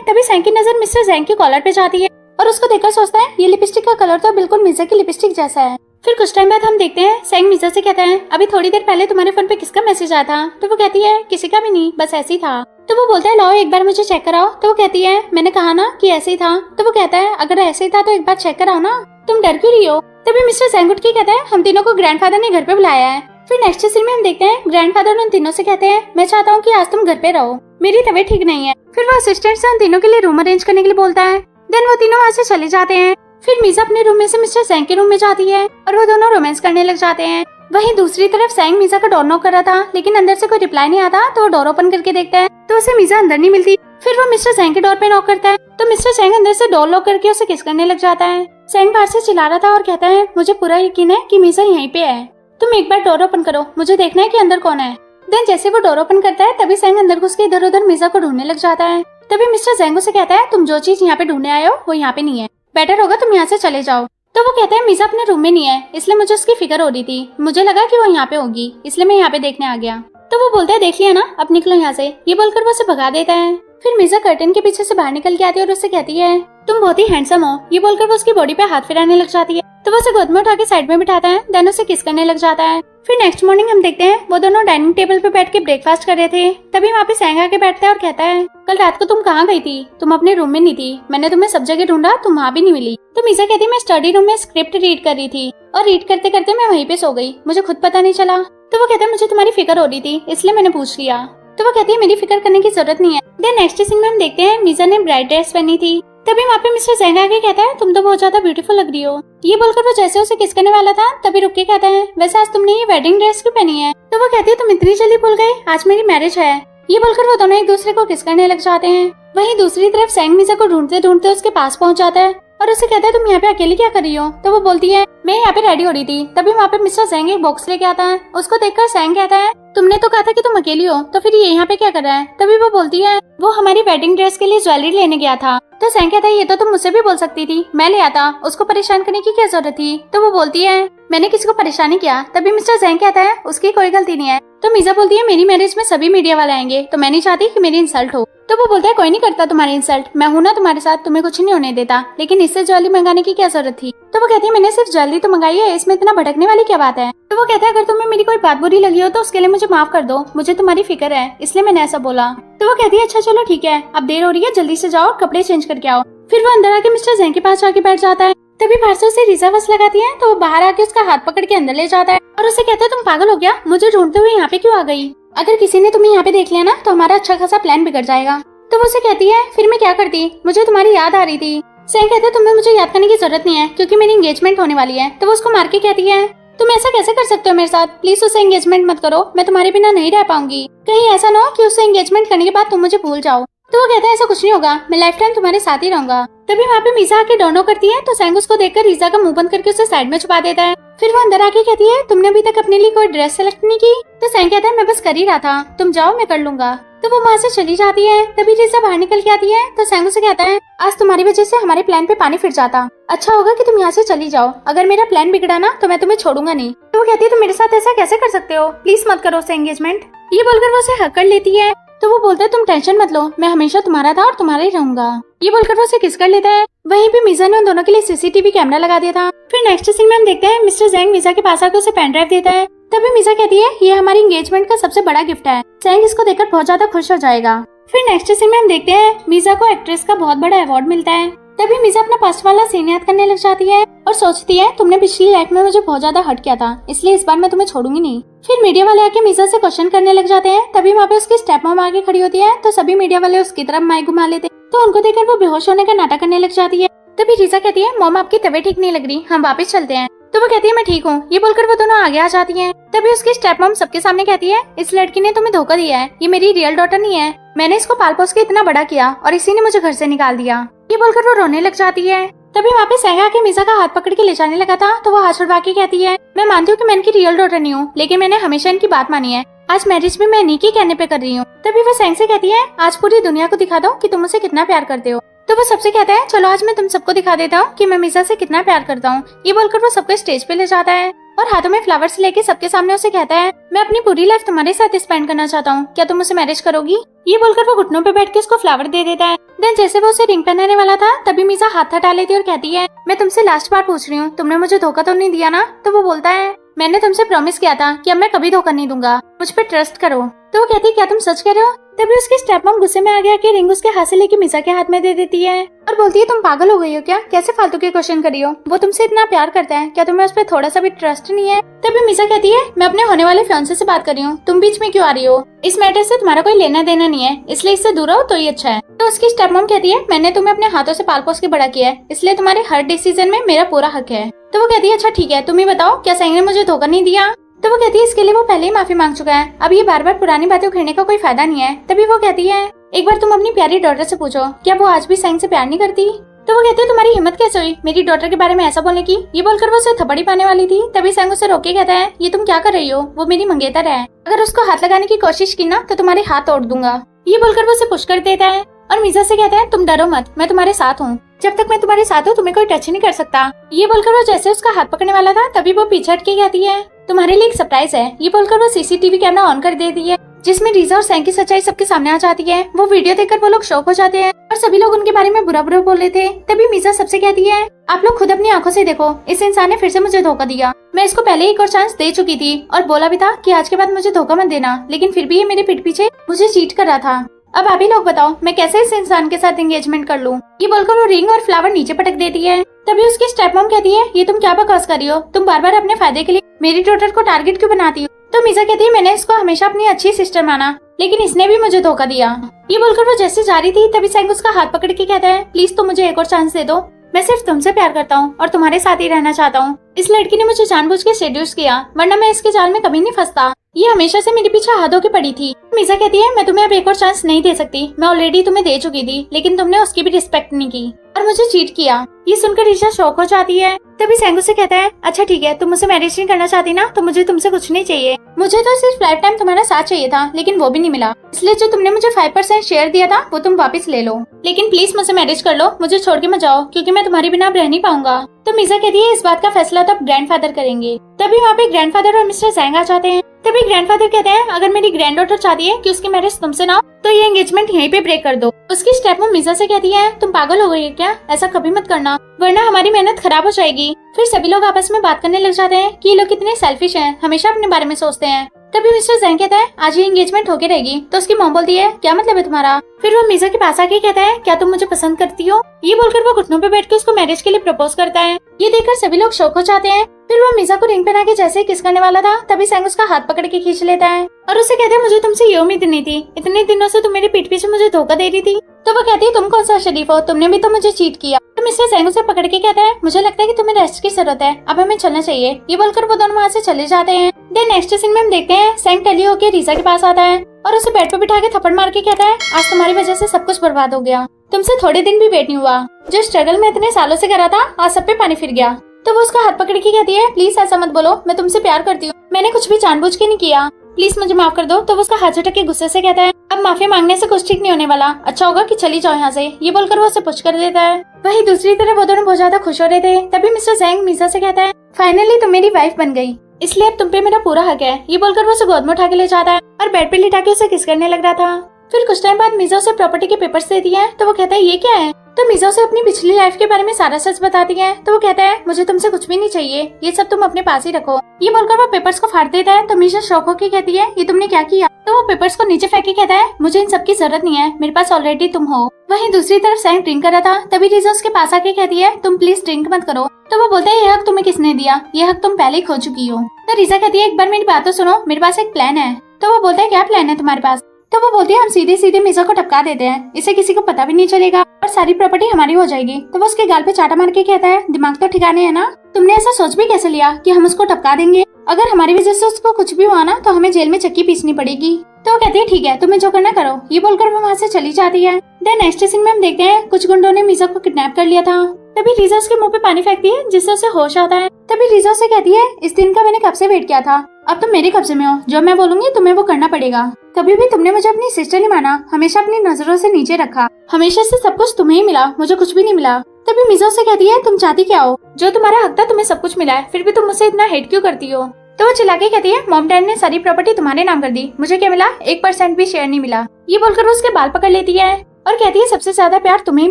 तभी सेंग की नजर मिस्टर जेंग की कॉलर पे जाती है और उसको देखकर सोचता है ये लिपस्टिक का कलर तो बिल्कुल मीजा की लिपस्टिक जैसा है। फिर कुछ टाइम बाद हम देखते हैं सेंग मीजा से कहता है अभी थोड़ी देर पहले तुम्हारे फोन पे किसका मैसेज आया था। तो वो कहती है किसी का भी नहीं, बस ऐसे ही था। तो वो बोलता है लाओ एक बार मुझे चेक कराओ। तो वो कहती है मैंने कहा ना कि ऐसे ही था। तो वो कहता है अगर ऐसे ही था तो एक बार चेक कराओ ना, तुम डर क्यों रही हो। तभी मिस्टर सेंग उठ के कहता है हम तीनों को ग्रैंडफादर ने घर पे बुलाया है। फिर नेक्स्ट सीन में हम देखते हैं ग्रैंडफादर उन तीनों से कहते हैं मैं चाहता हूँ कि आज तुम घर पे रहो, मेरी तबीयत ठीक नहीं है। फिर वो असिस्टेंट से उन तीनों के लिए रूम अरेंज करने के लिए बोलता है। देन वो तीनों वहाँ से चले जाते हैं। फिर मीजा अपने रूम में से मिस्टर सेंग के रूम में जाती है और वो दोनों रोमांस करने लग जाते हैं। वहीं दूसरी तरफ सेंग मीजा का डोर नॉक कर रहा था लेकिन अंदर से कोई रिप्लाई नहीं आता। तो वो डोर ओपन करके देखता है तो उसे मीजा अंदर नहीं मिलती। फिर वो मिस्टर सेंग के डोर पे नॉक करता है तो मिस्टर सेंग अंदर से डोर लॉक करके उसे किस करने लग जाता है। सेंग बाहर से चिल्ला रहा था और कहता है मुझे पूरा यकीन है कि मीजा यहीं पे है, तुम एक बार डोर ओपन करो, मुझे देखना है कि अंदर कौन है। देन जैसे वो डोर ओपन करता है तभी सेंग अंदर घुस के इधर उधर मीजा को ढूंढने लग जाता है। तभी मिस्टर जेंग से कहता है तुम जो चीज यहाँ पे ढूंढने आए हो वो यहाँ पे नहीं है, बेटर होगा तुम यहाँ से चले जाओ। तो वो कहता है मीजा अपने रूम में नहीं है, इसलिए मुझे उसकी फिक्र हो रही थी, मुझे लगा कि वो यहाँ पे होगी इसलिए मैं यहाँ पे देखने आ गया। तो वो बोलता है देख लिया ना, अब निकलो यहाँ से। ये बोलकर वो उसे भगा देता है। फिर मीजा कर्टन के पीछे से बाहर निकल के आती है और उससे कहती है तुम बहुत ही हैंडसम हो। ये बोलकर वो उसकी बॉडी पे हाथ फिराने लग जाती है। तो वो उसे गोद में उठा के साइड में बिठाता है। देन उसे किस करने लग जाता है। फिर नेक्स्ट मॉर्निंग हम देखते हैं वो दोनों डाइनिंग टेबल पे बैठ के ब्रेकफास्ट कर रहे थे। तभी वहाँ पे सेंग आके बैठता है और कहता है कल रात को तुम कहाँ गई थी, तुम अपने रूम में नहीं थी, मैंने तुम्हें सब जगह ढूंढा, तुम वहाँ भी नहीं मिली। तो मीजा कहती है मैं स्टडी रूम में स्क्रिप्ट रीड कर रही थी और रीड करते करते मैं वहीं पे सो गई, मुझे खुद पता नहीं चला। तो वो कहता है मुझे तुम्हारी फिक्र हो रही थी इसलिए मैंने पूछ लिया। तो वो कहती है मेरी फिक्र करने की जरूरत नहीं है। देन नेक्स्ट सीन में हम देखते हैं मीजा ने ब्राइड ड्रेस पहनी थी। तभी वहाँ पे मिस्टर ज़ैंग आके कहता है तुम तो बहुत ज्यादा ब्यूटीफुल लग रही हो। ये बोलकर वो जैसे उसे किस करने वाला था तभी रुक के कहता है वैसे आज तुमने ये वेडिंग ड्रेस क्यों पहनी है। तो वो कहती है तुम इतनी जल्दी भूल गए, आज मेरी मैरिज है। ये बोलकर वो दोनों एक दूसरे को किस करने लग जाते हैं। वहीं दूसरी तरफ ज़ैंग मीजा को ढूंढते ढूंढते उसके पास पहुंच जाता है और उसे कहता है तुम यहाँ पे अकेली क्या कर रही हो। तो वो बोलती है मैं यहाँ पे रेडी हो रही थी। तभी वहाँ पे मिस्टर ज़ैंग एक बॉक्स लेके आता है। उसको देखकर ज़ैंग कहता है तुमने तो कहा था कि तुम अकेली हो तो फिर ये यहाँ पे क्या कर रहा है। तभी वो बोलती है वो हमारी वेडिंग ड्रेस के लिए ज्वेलरी लेने गया था। तो ज़ैंग कहता है ये तो तुम मुझसे भी बोल सकती थी, मैं ले आता, उसको परेशान करने की क्या जरूरत थी। तो वो बोलती है मैंने किसी को परेशान नहीं किया। तभी मिस्टर ज़ैंग कहता है उसकी कोई गलती नहीं है। तो मीजा बोलती है मेरी मैरिज में सभी मीडिया वाले आएंगे तो मैं नहीं चाहती कि मेरी इंसल्ट हो। तो वो बोलता है कोई नहीं करता तुम्हारी इंसल्ट, मैं हूँ ना तुम्हारे साथ, तुम्हें कुछ नहीं होने देता, लेकिन इससे ज्वेलरी मंगाने की क्या जरूरत थी। तो वो कहती है मैंने सिर्फ ज्वेलरी तो मंगाई है, इसमें इतना भटकने वाली क्या बात है। तो वो कहता है अगर तुम्हें मेरी कोई बात बुरी लगी हो तो उसके लिए मुझे माफ कर दो, मुझे तुम्हारी फिक्र है इसलिए मैंने ऐसा बोला। तो वो कहती है अच्छा चलो ठीक है, अब देर हो रही है, जल्दी से जाओ कपड़े चेंज करके आओ। फिर वो अंदर आके मिस्टर ज़ैंग के पास जाके बैठ जाता है। तभी बाहर से उसे रीजा बस लगाती है तो वो बाहर आके उसका हाथ पकड़ के अंदर ले जाता है और उसे कहता है तुम पागल हो गया, मुझे ढूंढते हुए यहाँ पे क्यों आ गई। अगर किसी ने तुम्हें यहाँ पे देख लिया ना तो हमारा अच्छा खासा प्लान बिगड़ जाएगा। तो वो उसे कहती है फिर मैं क्या करती, मुझे तुम्हारी याद आ रही थी। ज़ैंग कहता है तुम्हें मुझे याद करने की जरूरत नहीं है क्योंकि मेरी एंगेजमेंट होने वाली है। तो वो उसको मार के कहती है तुम ऐसा कैसे कर सकते हो मेरे साथ, प्लीज उससे एंगेजमेंट मत करो, मैं तुम्हारे बिना नहीं रह पाऊंगी। कहीं ऐसा ना हो कि उससे एंगेजमेंट करने के बाद तुम मुझे भूल जाओ। तो वो कहता है ऐसा कुछ नहीं होगा, मैं लाइफ टाइम तुम्हारे साथ ही रहूंगा। तभी वहाँ पे मीजा आके डोनो करती है तो ज़ैंग उसको देखकर रीजा का मुंह बंद करके उसे साइड में छुपा देता है। फिर वो अंदर आके कहती है तुमने अभी तक अपने लिए कोई ड्रेस सेलेक्ट नहीं की। तो ज़ैंग कहता है मैं बस कर ही रहा था, तुम जाओ मैं कर लूंगा। तो वो वहाँ से चली जाती है। तभी रीजा बाहर निकल के आती है तो ज़ैंग उसे कहता है आज तुम्हारी वजह से हमारे प्लान पे पानी फिर जाता, अच्छा होगा कि तुम यहाँ से चली जाओ, अगर मेरा प्लान बिगड़ा ना तो मैं तुम्हें छोड़ूंगा नहीं। तो वो कहती है तुम मेरे साथ ऐसा कैसे कर सकते हो, प्लीज मत करो उससे एंगेजमेंट। ये बोलकर वो उसे हक कर लेती है। तो वो बोलता है तुम टेंशन मत लो, मैं हमेशा तुम्हारा था और तुम्हारा ही रहूंगा। ये बोलकर वो उसे किस कर लेता है। वहीं पे मीजा ने उन दोनों के लिए सीसीटीवी कैमरा लगा दिया था। फिर नेक्स्ट सीन में हम देखते हैं मिस्टर ज़ैंग मीजा के पास आकर उसे पेन ड्राइव देता है। तभी मीजा कहती है ये हमारी एंगेजमेंट का सबसे बड़ा गिफ्ट है, ज़ैंग इसको देखकर बहुत ज्यादा खुश हो जाएगा। फिर नेक्स्ट सीन में हम देखते हैं मीजा को एक्ट्रेस का बहुत बड़ा अवार्ड मिलता है। तभी मीजा अपना पास्ट वाला सीन याद करने लग जाती है और सोचती है तुमने पिछली लाइफ में मुझे बहुत ज्यादा हर्ट किया था, इसलिए इस बार मैं तुम्हें छोड़ूंगी नहीं। फिर मीडिया वाले आके मीजा से क्वेश्चन करने लग जाते हैं। तभी वहाँ पे उसकी स्टेप मॉम आके खड़ी होती है तो सभी मीडिया वाले उसकी तरफ माइक घुमा लेते हैं। तो उनको देखकर वो बेहोश होने का नाटक करने लग जाती है। तभी रीजा कहती है मॉम आपकी तबीयत ठीक नहीं लग रही, हम वापस चलते हैं। तो वो कहती है मैं ठीक हूँ। ये बोलकर वो दोनों आगे आ जाती हैं। तभी उसकी स्टेप मॉम सबके सामने कहती है इस लड़की ने तुम्हें धोखा दिया है, ये मेरी रियल डॉटर नहीं है, मैंने इसको पाल पोस के इतना बड़ा किया और इसी ने मुझे घर से निकाल दिया। ये बोलकर वो रोने लग जाती है। तभी वहाँ पे ज़ैंग आके मीजा का हाथ पकड़ के ले जाने लगा था तो वो हाथ छुड़वा के कहती है मैं मानती हूँ कि मैं इनकी रियल डॉटर नहीं हूँ, लेकिन मैंने हमेशा इनकी बात मानी है, आज मैरिज भी मैं इन्हीं के कहने पे कर रही हूँ। तभी वो ज़ैंग से कहती है आज पूरी दुनिया को दिखा दो कि तुम मुझसे कितना प्यार करते हो। तो वो सबसे कहता है चलो आज मैं तुम सबको दिखा देता हूँ कि मैं मीजा से कितना प्यार करता हूँ। ये बोलकर वो सबको स्टेज पे ले जाता है और हाथों में फ्लावर्स लेके सबके सामने उसे कहता है मैं अपनी पूरी लाइफ तुम्हारे साथ स्पेंड करना चाहता हूँ, क्या तुम मुझसे मैरिज करोगी। ये बोलकर वो घुटनों पे बैठ के उसको फ्लावर दे देता है। देन जैसे वो उसे रिंग पहनाने वाला था तभी मीजा हाथ हटा लेती है और कहती है मैं तुमसे लास्ट बार पूछ रही हूँ, तुमने मुझे धोखा तो नहीं दिया ना। तो वो बोलता है मैंने तुमसे प्रॉमिस किया था कि अब मैं कभी धोखा नहीं दूंगा, मुझ पे ट्रस्ट करो। तो वो कहती है क्या तुम सच कह रहे हो। तभी उसकी स्टेप मॉम गुस्से में आ गया कि रिंग उसके हाथ से लेके मीजा के हाथ में दे देती है और बोलती है तुम पागल हो गई हो क्या, कैसे फालतू के क्वेश्चन कर रही हो, वो तुमसे इतना प्यार करता है, क्या तुम्हें उस पर थोड़ा सा भी ट्रस्ट नहीं है। तभी मीजा कहती है मैं अपने होने वाले फियांसे से बात कर रही हूँ, तुम बीच में क्यों आ रही हो, इस मैटर से तुम्हारा कोई लेना देना नहीं है, इसलिए इससे दूर रहो तो ही अच्छा है। तो उसकी स्टेप मॉम कहती है मैंने तुम्हें अपने हाथों से पाल पोस के बड़ा किया है, इसलिए तुम्हारे हर डिसीजन में मेरा पूरा हक है। तो वो कहती है अच्छा ठीक है, तुम ही बताओ क्या ज़ैंग ने मुझे धोखा नहीं दिया। तो वो कहती है इसके लिए वो पहले ही माफी मांग चुका है, अब ये बार बार पुरानी बातें उखेड़ने का कोई फायदा नहीं है। तभी वो कहती है एक बार तुम अपनी प्यारी डॉटर से पूछो क्या वो आज भी ज़ैंग से प्यार नहीं करती। तो वो कहती है तुम्हारी हिम्मत कैसे हुई मेरी डॉटर के बारे में ऐसा बोलने की। ये बोलकर वो उसे थप्पड़ी पाने वाली थी तभी ज़ैंग उसे रोक के कहता है ये तुम क्या कर रही हो, वो मेरी मंगेतर है, अगर उसको हाथ लगाने की कोशिश की ना तो तुम्हारे हाथ तोड़ दूंगा। ये बोलकर वो उसे पुश कर देता है और मीजा से कहता है तुम डरो मत, मैं तुम्हारे साथ हूँ, जब तक मैं तुम्हारे साथ हूँ तुम्हें कोई टच नहीं कर सकता। ये बोलकर वो जैसे उसका हाथ पकड़ने वाला था तभी वो पीछे हट के कहती है तुम्हारे लिए एक सरप्राइज है। ये बोलकर वो सीसीटीवी कैमरा ऑन कर देती है जिसमें रीजा और ज़ैंग की सच्चाई सबके सामने आ जाती है। वो वीडियो देखकर वो लोग शॉक हो जाते हैं और सभी लोग उनके बारे में बुरा बुरा बोल रहे थे। तभी मीजा सबसे कहती है आप लोग खुद अपनी आंखों से देखो, इस इंसान ने फिर से मुझे धोखा दिया, मैं इसको पहले एक और चांस दे चुकी थी और बोला भी था कि आज के बाद मुझे धोखा मत देना, लेकिन फिर भी ये मेरे पीठ पीछे मुझे चीट कर रहा था। अब आप ही लोग बताओ मैं कैसे इस इंसान के साथ एंगेजमेंट कर लूं। ये बोलकर वो रिंग और फ्लावर नीचे पटक देती है। तभी उसकी स्टेप मॉम कहती है ये तुम क्या बकवास कर रही हो, तुम बार बार अपने फायदे के लिए मेरी डॉटर को टारगेट क्यों बनाती हो। तो मीजा कहती है मैंने इसको हमेशा अपनी अच्छी सिस्टर माना, लेकिन इसने भी मुझे धोखा दिया। ये बोलकर वो जैसे जा रही थी तभी सैंग उसका हाथ पकड़ के कहता है प्लीज तुम मुझे एक और चांस दे दो, मैं सिर्फ तुमसे प्यार करता हूँ और तुम्हारे साथ ही रहना चाहता हूँ। इस लड़की ने मुझे जानबूझ के सेड्यूस किया, वरना मैं इसके जाल में कभी नहीं फंसता। ये हमेशा से मेरे पीछे हाथ धो के पड़ी थी। मीजा कहती है मैं तुम्हें अब एक और चांस नहीं दे सकती, मैं ऑलरेडी तुम्हें दे चुकी थी, लेकिन तुमने उसकी भी रिस्पेक्ट नहीं की और मुझे चीट किया। ये सुनकर रीजा शॉक हो जाती है। तभी सैंग से कहता है अच्छा ठीक है, तुम मुझसे मैरिज नहीं करना चाहती ना, तो मुझे तुमसे कुछ नहीं चाहिए, मुझे तो सिर्फ लाइफ टाइम तुम्हारा साथ चाहिए था, लेकिन वो भी नहीं मिला, इसलिए जो तुमने मुझे 5% शेयर दिया था वो तुम वापस ले लो, लेकिन प्लीज मुझसे मैरिज कर लो, मुझे छोड़ के मत जाओ, क्योंकि मैं तुम्हारे बिना अब रह नहीं पाऊंगा। तो मीजा कहती है इस बात का फैसला तो अब ग्रैंडफादर करेंगे। तभी वहाँ पे ग्रैंडफादर और मिस्टर जैंग आ जाते हैं। तभी ग्रैंडफादर कहते हैं अगर मेरी ग्रैंडडॉटर चाहती है कि उसकी मैरिज तुमसे ना हो, तो ये एंगेजमेंट यहीं पे ब्रेक कर दो। उसकी स्टेप मॉम मीजा से कहती है तुम पागल हो गई है क्या, ऐसा कभी मत करना, वरना हमारी मेहनत खराब हो जाएगी। फिर सभी लोग आपस में बात करने लग जाते हैं कि ये लोग कितने सेल्फिश हैं, हमेशा अपने बारे में सोचते हैं। तभी मिस्टर जैंग कहता है आज ये एंगेजमेंट होके रहेगी। तो उसकी मॉम बोलती है क्या मतलब है तुम्हारा। फिर वो मीजा के पास आके कहता है क्या तुम मुझे पसंद करती हो। ये बोलकर वो घुटनों पे बैठ के उसको मैरिज के लिए प्रपोज करता है। ये देखकर सभी लोग शॉक हो जाते हैं। फिर वो मीजा को रिंग पहना के जैसे किस करने वाला था, तभी सैंग उसका हाथ पकड़ के खींच लेता है और उसे कहते हैं मुझे तुमसे ये उम्मीद नहीं थी, इतने दिनों से तुम मेरे पीठ पीछे मुझे धोखा दे रही थी। तो वो कहती है तुम कौन सा शरीफ हो, तुमने भी तो मुझे चीट किया। तो मिस्टर जैंग उसे पकड़ के कहता है मुझे लगता है कि तुम्हें रेस्ट की जरूरत है, अब हमें चलना चाहिए। ये बोलकर वो दोनों वहाँ से चले जाते हैं। देन नेक्स्ट सीन में हम देखते हैं सैंग टली होकर रीजा के पास आता है और उसे बेड पे बिठा के थप्पड़ मार के कहता है आज तुम्हारी वजह से सब कुछ बर्बाद हो गया, तुमसे थोड़े दिन भी वेट नहीं हुआ, जो स्ट्रगल में इतने सालों से करा था आज सब पे पानी फिर गया। तो वो उसका हाथ पकड़ के कहती है प्लीज ऐसा मत बोलो, मैं तुमसे प्यार करती हूँ, मैंने कुछ भी जानबूझ के नहीं किया, प्लीज मुझे माफ कर दो। तो वो उसका हाथ झटक के गुस्से से कहता है अब माफी मांगने से कुछ ठीक नहीं होने वाला, अच्छा होगा कि चली जाओ यहाँ से। ये बोलकर वो उसे पुश कर देता है। वहीं दूसरी तरफ वो दोनों बहुत ज्यादा खुश हो रहे थे। तभी मिस्टर जैंग मीजा से कहता है फाइनली तुम मेरी वाइफ बन गई, इसलिए अब तुम पे मेरा पूरा हक है। ये बोलकर वो उसे गोद में उठा के ले जाता है और बेड पे लिटा के उसे किस करने लग रहा था। फिर कुछ टाइम बाद मीजा उसे प्रॉपर्टी के पेपर्स देती है। तो वो कहता है ये क्या है। तो मीजा उसे अपनी पिछली लाइफ के बारे में सारा सच बताती है। तो वो कहता है मुझे तुमसे कुछ भी नहीं चाहिए, ये सब तुम अपने पास ही रखो। ये बोलकर वो पेपर्स को फाड़ देता है। तो मीजा शॉक होकर कहती है ये तुमने क्या किया। तो वो पेपर्स को नीचे फेंक के कहता है मुझे इन सब की जरूरत नहीं है, मेरे पास ऑलरेडी तुम हो। वहीं दूसरी तरफ सैंग ड्रिंक कर रहा था। तभी रीजा उसके पास आके कहती है तुम प्लीज ड्रिंक मत करो। तो वो बोलता है ये हक तुम्हें किसने दिया, ये हक तुम पहले ही खो चुकी हो। तो रीजा कहती है एक बार मेरी बात तो सुनो, मेरे पास एक प्लान है। तो वो बोलता है क्या प्लान है तुम्हारे पास। तो वो बोलती है हम सीधे सीधे मीजा को टपका देते हैं, इसे किसी को पता भी नहीं चलेगा और सारी प्रॉपर्टी हमारी हो जाएगी। तो वो उसके गाल पे चाटा मार के कहता है दिमाग तो ठिकाने है ना, तुमने ऐसा सोच भी कैसे लिया कि हम उसको टपका देंगे, अगर हमारी वजह से उसको कुछ भी हुआ ना तो हमें जेल में चक्की पीसनी पड़ेगी। तो वो कहती है ठीक है तुम्हें जो करना करो। ये बोलकर वो वहाँ से चली जाती है। देन नेक्स्ट सीन में हम देखते हैं कुछ गुंडों ने मीजा को किडनैप कर लिया था। तभी रीजा उसके मुंह पे पानी फेंकती है जिससे उसे होश आता है। तभी रीजा उसे कहती है इस दिन का मैंने कब से वेट किया था, अब तुम मेरे कब्जे में हो, जो मैं बोलूंगी तुम्हें वो करना पड़ेगा। कभी भी तुमने मुझे अपनी सिस्टर नहीं माना, हमेशा अपनी नजरों से नीचे रखा, हमेशा से सब कुछ तुम्हें ही मिला, मुझे कुछ भी नहीं मिला। तभी मीजा उसे कहती है तुम चाहती क्या हो, जो तुम्हारा हक था तुम्हें सब कुछ मिला है, फिर भी तुम मुझसे इतना हेट क्यों करती हो। तो वो चिल्ला के कहती है मॉम डैड ने सारी प्रॉपर्टी तुम्हारे नाम कर दी, मुझे क्या मिला, 1% भी शेयर नहीं मिला। ये बोलकर वो उसके बाल पकड़ लेती है और कहती है सबसे ज्यादा प्यार तुम्हें ही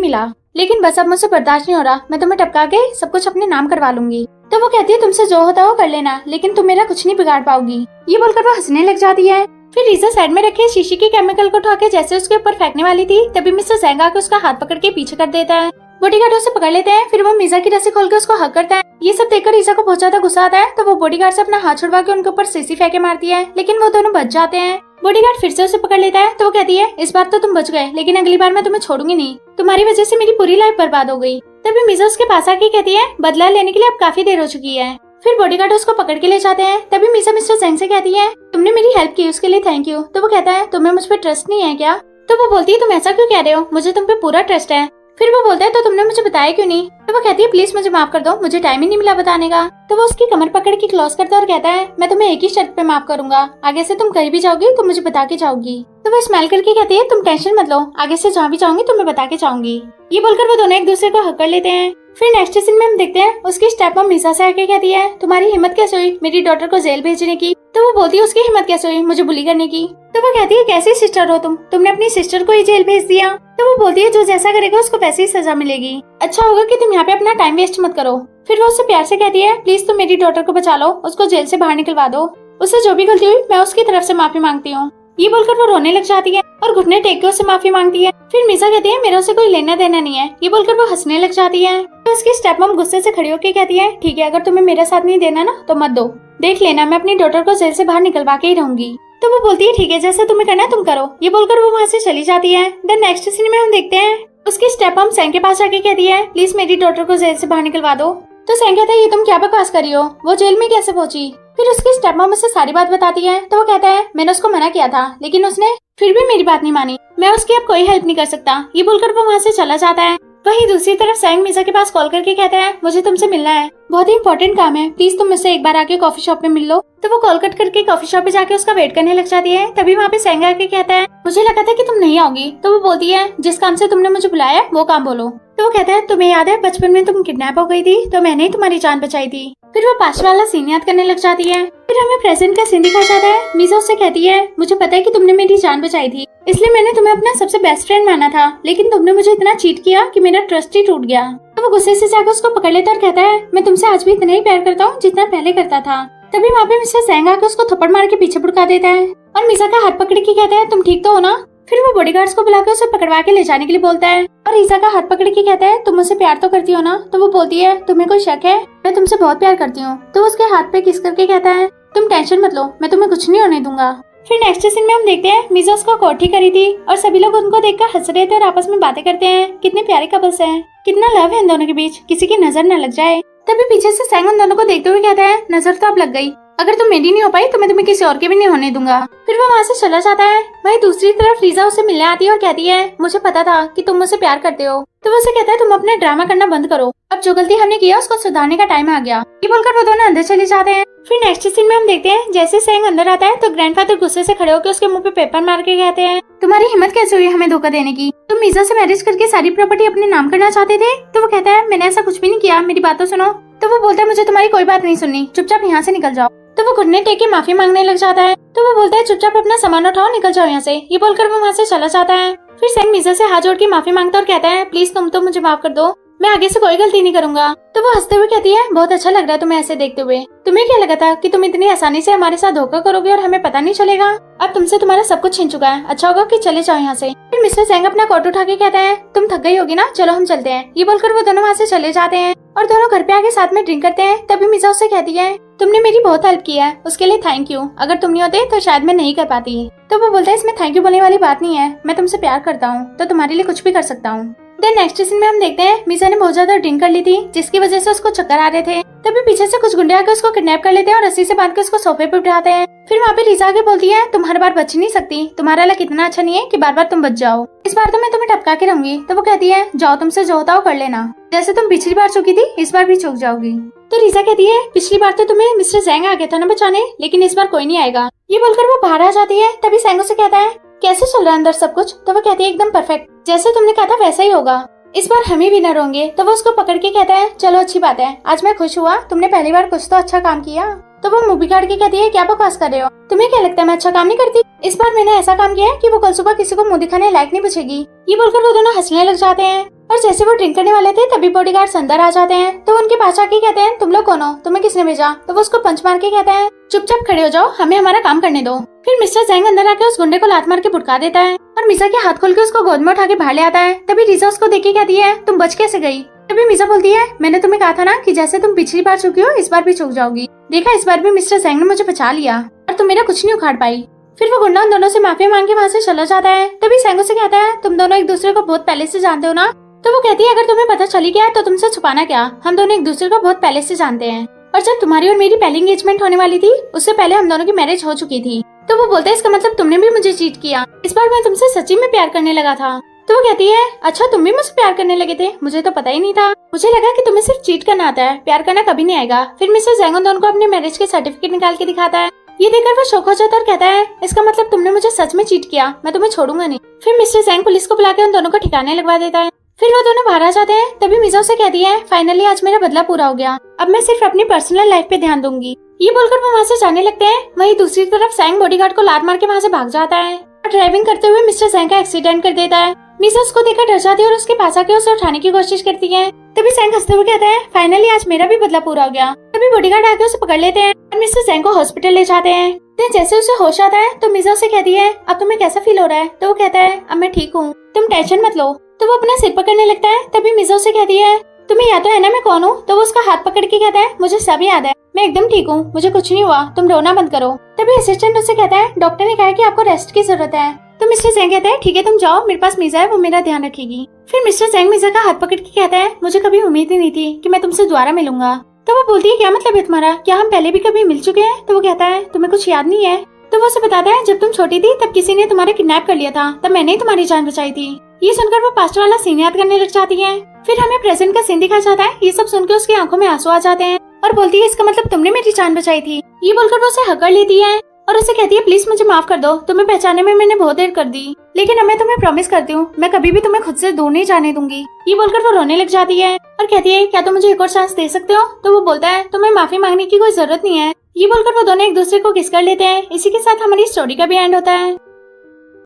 मिला, लेकिन बस अब मुझसे बर्दाश्त नहीं हो रहा, मैं तुम्हें टपका के सब कुछ अपने नाम करवा लूंगी। तो वो कहती है तुमसे जो होता है वो कर लेना, लेकिन तुम मेरा कुछ नहीं बिगाड़ पाओगी। ये बोलकर वो हंसने लग जाती है। फिर रीजा साइड में रखे शीशी के केमिकल को उठा के जैसे उसके ऊपर फेंकने वाली थी, तभी मिस्टर जैंग आके उसका हाथ पकड़ के पीछे कर देता है। बॉडीगार्ड उसे पकड़ लेते हैं। फिर वो मीजा की रस्सी खोल के उसको हक करता है। ये सब देखकर रीजा को बहुत ज्यादा गुस्सा आता है। तो वो बॉडीगार्ड से अपना हाथ छुड़वा के उनके ऊपर शीशी फेंके मारती है, लेकिन वो दोनों बच जाते हैं। बॉडीगार्ड फिर से उसे पकड़ लेता है। तो वो कहती है इस बार तो तुम बच गए, लेकिन अगली बार मैं तुम्हें छोड़ूंगी नहीं, तुम्हारी वजह से मेरी पूरी लाइफ बर्बाद हो गई। तभी मीजा उसके पास आके कहती है बदला लेने के लिए अब काफी देर हो चुकी है। फिर बॉडीगार्ड उसको पकड़ के ले जाते हैं। तभी मीजा मिस्टर जैंग से कहती है तुमने मेरी हेल्प की उसके लिए थैंक यू। तो वो कहता है तुम्हें मुझ पर ट्रस्ट नहीं है क्या। तो वो बोलती है तुम ऐसा क्यों कह रहे हो, मुझे तुम पे पूरा ट्रस्ट है। फिर वो बोलता है तो तुमने मुझे बताया क्यों नहीं। तो वो कहती है प्लीज मुझे माफ कर दो, मुझे टाइम ही नहीं मिला बताने का। तो वो उसकी कमर पकड़ के क्लोज करता है और कहता है मैं तुम्हें एक ही शर्त पे माफ करूंगा, आगे से तुम कहीं भी जाओगी तो मुझे बता के जाओगी। तो वो स्माइल करके कहती है तुम टेंशन मत लो, आगे से जहाँ भी जाऊंगी तुम्हें बता के जाऊंगी। ये बोलकर वो दोनों एक दूसरे को हक कर लेते हैं। फिर नेक्स्ट सीन में हम देखते हैं उसकी स्टेप मॉम मीजा से आके कहती है तुम्हारी हिम्मत कैसे हुई मेरी डॉटर को जेल भेजने की। तो वो बोलती है उसकी हिम्मत कैसे हुई मुझे बुली करने की। तो वो कहती है कैसी सिस्टर हो तुमने अपनी सिस्टर को ही जेल भेज दिया। तो वो बोलती है जो जैसा करेगा उसको वैसी ही सजा मिलेगी, अच्छा होगा कि तुम यहाँ पे अपना टाइम वेस्ट मत करो। फिर वो उससे प्यार से कहती है प्लीज तुम मेरी डॉटर को बचा लो, उसको जेल से बाहर निकलवा दो, उससे जो भी गलती हुई मैं उसकी तरफ से माफी मांगती हूँ। ये बोलकर वो रोने लग जाती है और घुटने टेक के उससे माफी मांगती है। फिर मीजा कहती है मेरे से कोई लेना देना नहीं है। ये बोलकर वो हंसने लग जाती है। तो तो उसकी स्टेप मॉम गुस्से से खड़ी होकर कहती है, ठीक है, अगर तुम्हें मेरा साथ नहीं देना ना तो मत दो, देख लेना मैं अपनी डॉटर को जेल से बाहर निकलवा के ही रहूंगी। तो वो बोलती है, ठीक है, जैसा तुम्हें करना है तुम करो। ये बोलकर वो वहाँ से चली जाती है। देन नेक्स्ट सीन में हम देखते हैं उसकी स्टेप मॉम सैंग के पास जाके कहती है, प्लीज मेरी डॉटर को जेल से बाहर निकलवा दो। तो सैंग कहता है, ये तुम क्या बकवास कर रही हो, वो जेल में कैसे पहुंची। फिर उसकी स्टेप मॉम उससे सारी बात बताती है। तो वो कहता है, मैंने उसको मना किया था लेकिन उसने फिर भी मेरी बात नहीं मानी, मैं उसकी अब कोई हेल्प नहीं कर सकता। ये बोलकर वो वहाँ से चला जाता है। वहीं दूसरी तरफ सैंग मीसा के पास कॉल करके कहता है, मुझे तुमसे मिलना है, बहुत ही इंपॉर्टेंट काम है, प्लीज तुम मुझसे एक बार आके कॉफी शॉप में मिल लो। तो वो कॉल कट करके कॉफी शॉप पे जाके उसका वेट करने लग जाती है। तभी वहाँ पे सैंग आके कहता है, मुझे लगा था कि तुम नहीं आओगी। तो वो बोलती है, जिस काम से तुमने मुझे बुलाया वो काम बोलो। तो वो कहता है, तुम्हें याद है बचपन में तुम किडनैप हो गई थी तो मैंने ही तुम्हारी जान बचाई थी। फिर वो पास वाला सीन याद करने लग जाती है। फिर हमें प्रेजेंट का सीन दिखाया जाता है। मीसा उससे कहती है, मुझे पता है कि तुमने मेरी जान बचाई थी, इसलिए मैंने तुम्हें अपना सबसे बेस्ट फ्रेंड माना था, लेकिन तुमने मुझे इतना चीट किया कि मेरा ट्रस्ट ही टूट गया। तो वो गुस्से से जाकर उसको पकड़ लेता और कहता है, मैं तुमसे आज भी इतना ही प्यार करता हूँ जितना पहले करता था। तभी वहाँ पे मिस्टर सैंग आकर उसको थप्पड़ मार के पीछे भुड़का देता है और मीसा का हाथ पकड़ के कहता है, तुम ठीक तो हो ना। फिर वो बॉडीगार्ड्स को बुलाकर उसे पकड़वा के ले जाने के लिए बोलता है और ईसा का हाथ पकड़ के कहता है, तुम मुझसे प्यार तो करती हो ना। तो वो बोलती है, तुम्हें कोई शक है, मैं तुमसे बहुत प्यार करती हूँ। तो उसके हाथ पे किस करके कहता है, तुम टेंशन मत लो, मैं तुम्हें कुछ नहीं होने दूंगा। फिर नेक्स्ट सीन में हम देखते हैं मीसा उसको कोठी करी थी और सभी लोग उनको देखकर हंस रहे थे और आपस में बातें करते हैं, कितने प्यारे कपल्स हैं, कितना लव है इन दोनों के बीच, किसी की नजर न लग जाए। तभी पीछे से सैंग उन दोनों को देखते हुए कहता है, नजर तो अब लग गई, अगर तुम मेरी नहीं हो पाई तो मैं तुम्हें किसी और के भी नहीं होने दूंगा। फिर वो वहाँ से चला जाता है। वहीं दूसरी तरफ रीजा उसे मिलने आती है और कहती है, मुझे पता था कि तुम मुझसे प्यार करते हो। तो वो उसे कहता है, तुम अपने ड्रामा करना बंद करो, अब जो गलती हमने किया उसको सुधारने का टाइम आ गया। ये बोलकर वो दोनों अंदर चले जाते हैं। फिर नेक्स्ट सीन में हम देखते हैं जैसे सैंग अंदर आता है तो ग्रैंडफादर गुस्से से खड़े होकर उसके मुंह पे पेपर मार के कहते हैं, तुम्हारी हिम्मत कैसे हुई हमें धोखा देने की, तुम मीसा से मैरिज करके सारी प्रॉपर्टी अपने नाम करना चाहते थे। तो वो कहता है, मैंने ऐसा कुछ भी नहीं किया, मेरी बात तो सुनो। तो वो बोलता है, मुझे तुम्हारी कोई बात नहीं सुननी, चुपचाप यहाँ से निकल जाओ। तो वो घुटने टेक के माफी मांगने लग जाता है। तो वो बोलता है, चुपचाप अपना सामान उठाओ, निकल जाओ यहाँ से। ये बोलकर वो वहाँ से चला जाता है। फिर सैंग मीसा से हाथ जोड़ के माफी मांगता और कहता है, प्लीज तुम तो मुझे माफ कर दो, मैं आगे से कोई गलती नहीं करूंगा। तो वो हंसते हुए कहती है, बहुत अच्छा लग रहा है तुम्हें ऐसे देखते हुए, तुम्हें क्या लगा था कि तुम इतनी आसानी से हमारे साथ धोखा करोगे और हमें पता नहीं चलेगा, अब तुमसे तुम्हारा सब कुछ छीन चुका है, अच्छा होगा कि चले जाओ यहाँ से। फिर मिस्टर सैंग अपना कोट उठा के कहता है, तुम थक गई होगी ना, चलो हम चलते हैं। ये बोलकर वो दोनों वहाँ से चले जाते हैं और दोनों घर पे आके साथ में ड्रिंक करते हैं। तभी मिसा उससे कहती है, तुमने मेरी बहुत हेल्प की है, उसके लिए थैंक यू, अगर तुम नहीं होते तो शायद मैं नहीं कर पाती। तो वो बोलता है, इसमें थैंक यू बोलने वाली बात नहीं है, मैं तुमसे प्यार करता हूँ तो तुम्हारे लिए कुछ भी कर सकता हूँ। देन नेक्स्ट सीन में हम देखते हैं मीसा ने बहुत ज्यादा ड्रिंक कर ली थी जिसकी वजह से उसको चक्कर आ रहे थे। तभी पीछे से कुछ गुंडे आकर उसको किडनैप कर लेते हैं और रस्सी से बांध के उसको सोफे पे उठाते हैं। फिर वहाँ पे रीजा आके बोलती है, तुम हर बार बच नहीं सकती, तुम्हारा लक इतना अच्छा नहीं है कि बार बार तुम बच जाओ, इस बार तो मैं तुम्हें टपका के रहूंगी। तो वो कहती है, जाओ तुमसे जो होता हो कर लेना, जैसे तुम पिछली बार चुकी थी इस बार भी चूक जाओगी। तो रीजा कहती है, पिछली बार तो तुम्हें मिस्टर सैंग आ गया था ना बचाने, लेकिन इस बार कोई नहीं आएगा। ये बोलकर वो बाहर आ जाती है। तभी सैंग उसे कहता है, कैसे चल रहा है अंदर सब कुछ। तो वो कहती है, एकदम परफेक्ट, जैसे तुमने कहा था वैसा ही होगा, इस बार हम ही विनर होंगे। तो वो उसको पकड़ के कहता है, चलो अच्छी बात है, आज मैं खुश हुआ, तुमने पहली बार कुछ तो अच्छा काम किया। तो वो मूवी काट के कहती है, क्या बकवास कर रहे हो, तुम्हें क्या लगता है मैं अच्छा काम नहीं करती, इस बार मैंने ऐसा काम किया है कि वो कल सुबह किसी को मुंह दिखाने लायक नहीं बचेगी। ये बोलकर वो दोनों हंसने लग जाते हैं और जैसे वो ड्रिंक करने वाले थे तभी बॉडीगार्ड्स अंदर आ जाते हैं। तो उनके पास आके कहते हैं, तुम लोग कौन हो, तुम्हें किसने भेजा। तो वो उसको पंच मार के कहता है, चुपचाप खड़े हो जाओ, हमें हमारा काम करने दो। फिर मिस्टर सैंग अंदर आके उस गुंडे को लात मार के भुड़का देता है और मीसा के हाथ खोल के उसको गोद में उठा के बाहर ले आता है। तभी रीजा उसको देख के कहती है, तुम बच कैसे गई। तभी मीसा बोलती है, मैंने तुम्हें कहा था ना कि जैसे तुम पिछली बार चुकी हो इस बार भी चूक जाओगी, देखा इस बार भी मिस्टर सैंग ने मुझे बचा लिया और तुम मेरा कुछ नहीं उखाड़ पाई। फिर वो गुंडा उन दोनों से माफी मांग के वहाँ से चला जाता है। तभी सैंग से कहता है, तुम दोनों एक दूसरे को बहुत पहले से जानते हो ना। तो वो कहती है, अगर तुम्हें पता चली गया तो तुमसे छुपाना क्या, हम दोनों एक दूसरे को बहुत पहले से जानते हैं, और जब तुम्हारी और मेरी पहली एंगेजमेंट होने वाली थी उससे पहले हम दोनों की मैरिज हो चुकी थी। तो वो बोलता है, इसका मतलब तुमने भी मुझे चीट किया, इस बार मैं तुमसे सच्ची में प्यार करने लगा था। तो वो कहती है, अच्छा तुम भी मुझसे प्यार करने लगे थे, मुझे तो पता ही नहीं था, मुझे लगा कि तुम्हें सिर्फ चीट करना आता है, प्यार करना कभी नहीं आएगा। फिर मिस्टर सैंग उन दोनों को अपने मैरिज के सर्टिफिकेट निकाल के दिखाता है। ये देखकर वो शौक हो जाता है और कहता है, इसका मतलब तुमने मुझे सच में चीट किया, मैं तुम्हें छोड़ूंगा नहीं। फिर मिस्टर सैंग पुलिस को बुला के उन दोनों को ठिकाने लगवा देता है। फिर वो दोनों बाहर आ जाते हैं। तभी मीसा उसे कहती है, फाइनली आज मेरा बदला पूरा हो गया, अब मैं सिर्फ अपनी पर्सनल लाइफ पे ध्यान दूंगी। ये बोलकर वो वहाँ से जाने लगते हैं। वहीं दूसरी तरफ सैंग बॉडीगार्ड को लात मार के वहाँ से भाग जाता है और ड्राइविंग करते हुए मिस्टर सैंग का एक्सीडेंट कर देता है। मीसा उसको देखकर डर जाती है और उसके पास आके उसे उठाने की कोशिश करती है। तभी सैंग हंसते हुए कहता है, फाइनली आज मेरा भी बदला पूरा हो गया। तभी बॉडीगार्ड आके उसे पकड़ लेते हैं और मिस्टर सैंग को हॉस्पिटल ले जाते हैं। जैसे उसे होश आता है तो मीसा उसे कहती है, अब तुम्हें कैसा फील हो रहा है। तो वो कहता है, अब मैं ठीक हूँ, तुम टेंशन मत लो। तो वो अपना सिर पकड़ने लगता है। तभी मीसा उसे कहती है, तुम्हें याद तो है ना मैं कौन हूँ? तो वो उसका हाथ पकड़ के कहता है, मुझे सब याद है, मैं एकदम ठीक हूँ, मुझे कुछ नहीं हुआ, तुम रोना बंद करो। तभी असिस्टेंट उससे कहता है, डॉक्टर ने कहा है कि आपको रेस्ट की जरूरत है। तो मिस्टर जेंग कहता है, ठीक है तुम जाओ, मेरे पास मीजा है, वो मेरा ध्यान रखेगी। फिर मिस्टर जेंग मीजा का हाथ पकड़ के कहता है, मुझे कभी उम्मीद ही नहीं थी कि मैं तुमसे दोबारा मिलूंगा। तो वो बोलती है, क्या मतलब है तुम्हारा? क्या हम पहले भी कभी मिल चुके हैं? तो वो कहता है, तुम्हें कुछ याद नहीं है? तो वो उसे बताता है, जब तुम छोटी थी तब किसी ने तुम्हारे किडनैप कर लिया था, तब मैंने ही तुम्हारी जान बचाई थी। ये सुनकर वो पास्ट वाला सीन याद करने लग जाती है। फिर हमें प्रेजेंट का सीन दिखाया जाता है। ये सब सुनकर उसकी आंखों में आंसू आ जाते हैं और बोलती है, इसका मतलब तुमने मेरी जान बचाई थी। ये बोलकर वो उसे हक कर लेती है और उसे कहती है, प्लीज मुझे माफ कर दो, तुम्हें पहचानने में मैंने बहुत देर कर दी, लेकिन अब मैं तुम्हें प्रॉमिस करती हूँ, मैं कभी भी तुम्हें खुद से दूर नहीं जाने दूंगी। ये बोलकर वो रोने लग जाती है और कहती है, क्या तुम मुझे एक और चांस दे सकते हो? तो वो बोलता है, तुम्हें माफी मांगने की कोई जरूरत नहीं है। ये बोलकर वो दोनों एक दूसरे को किस कर लेते हैं। इसी के साथ हमारी स्टोरी का भी एंड होता है।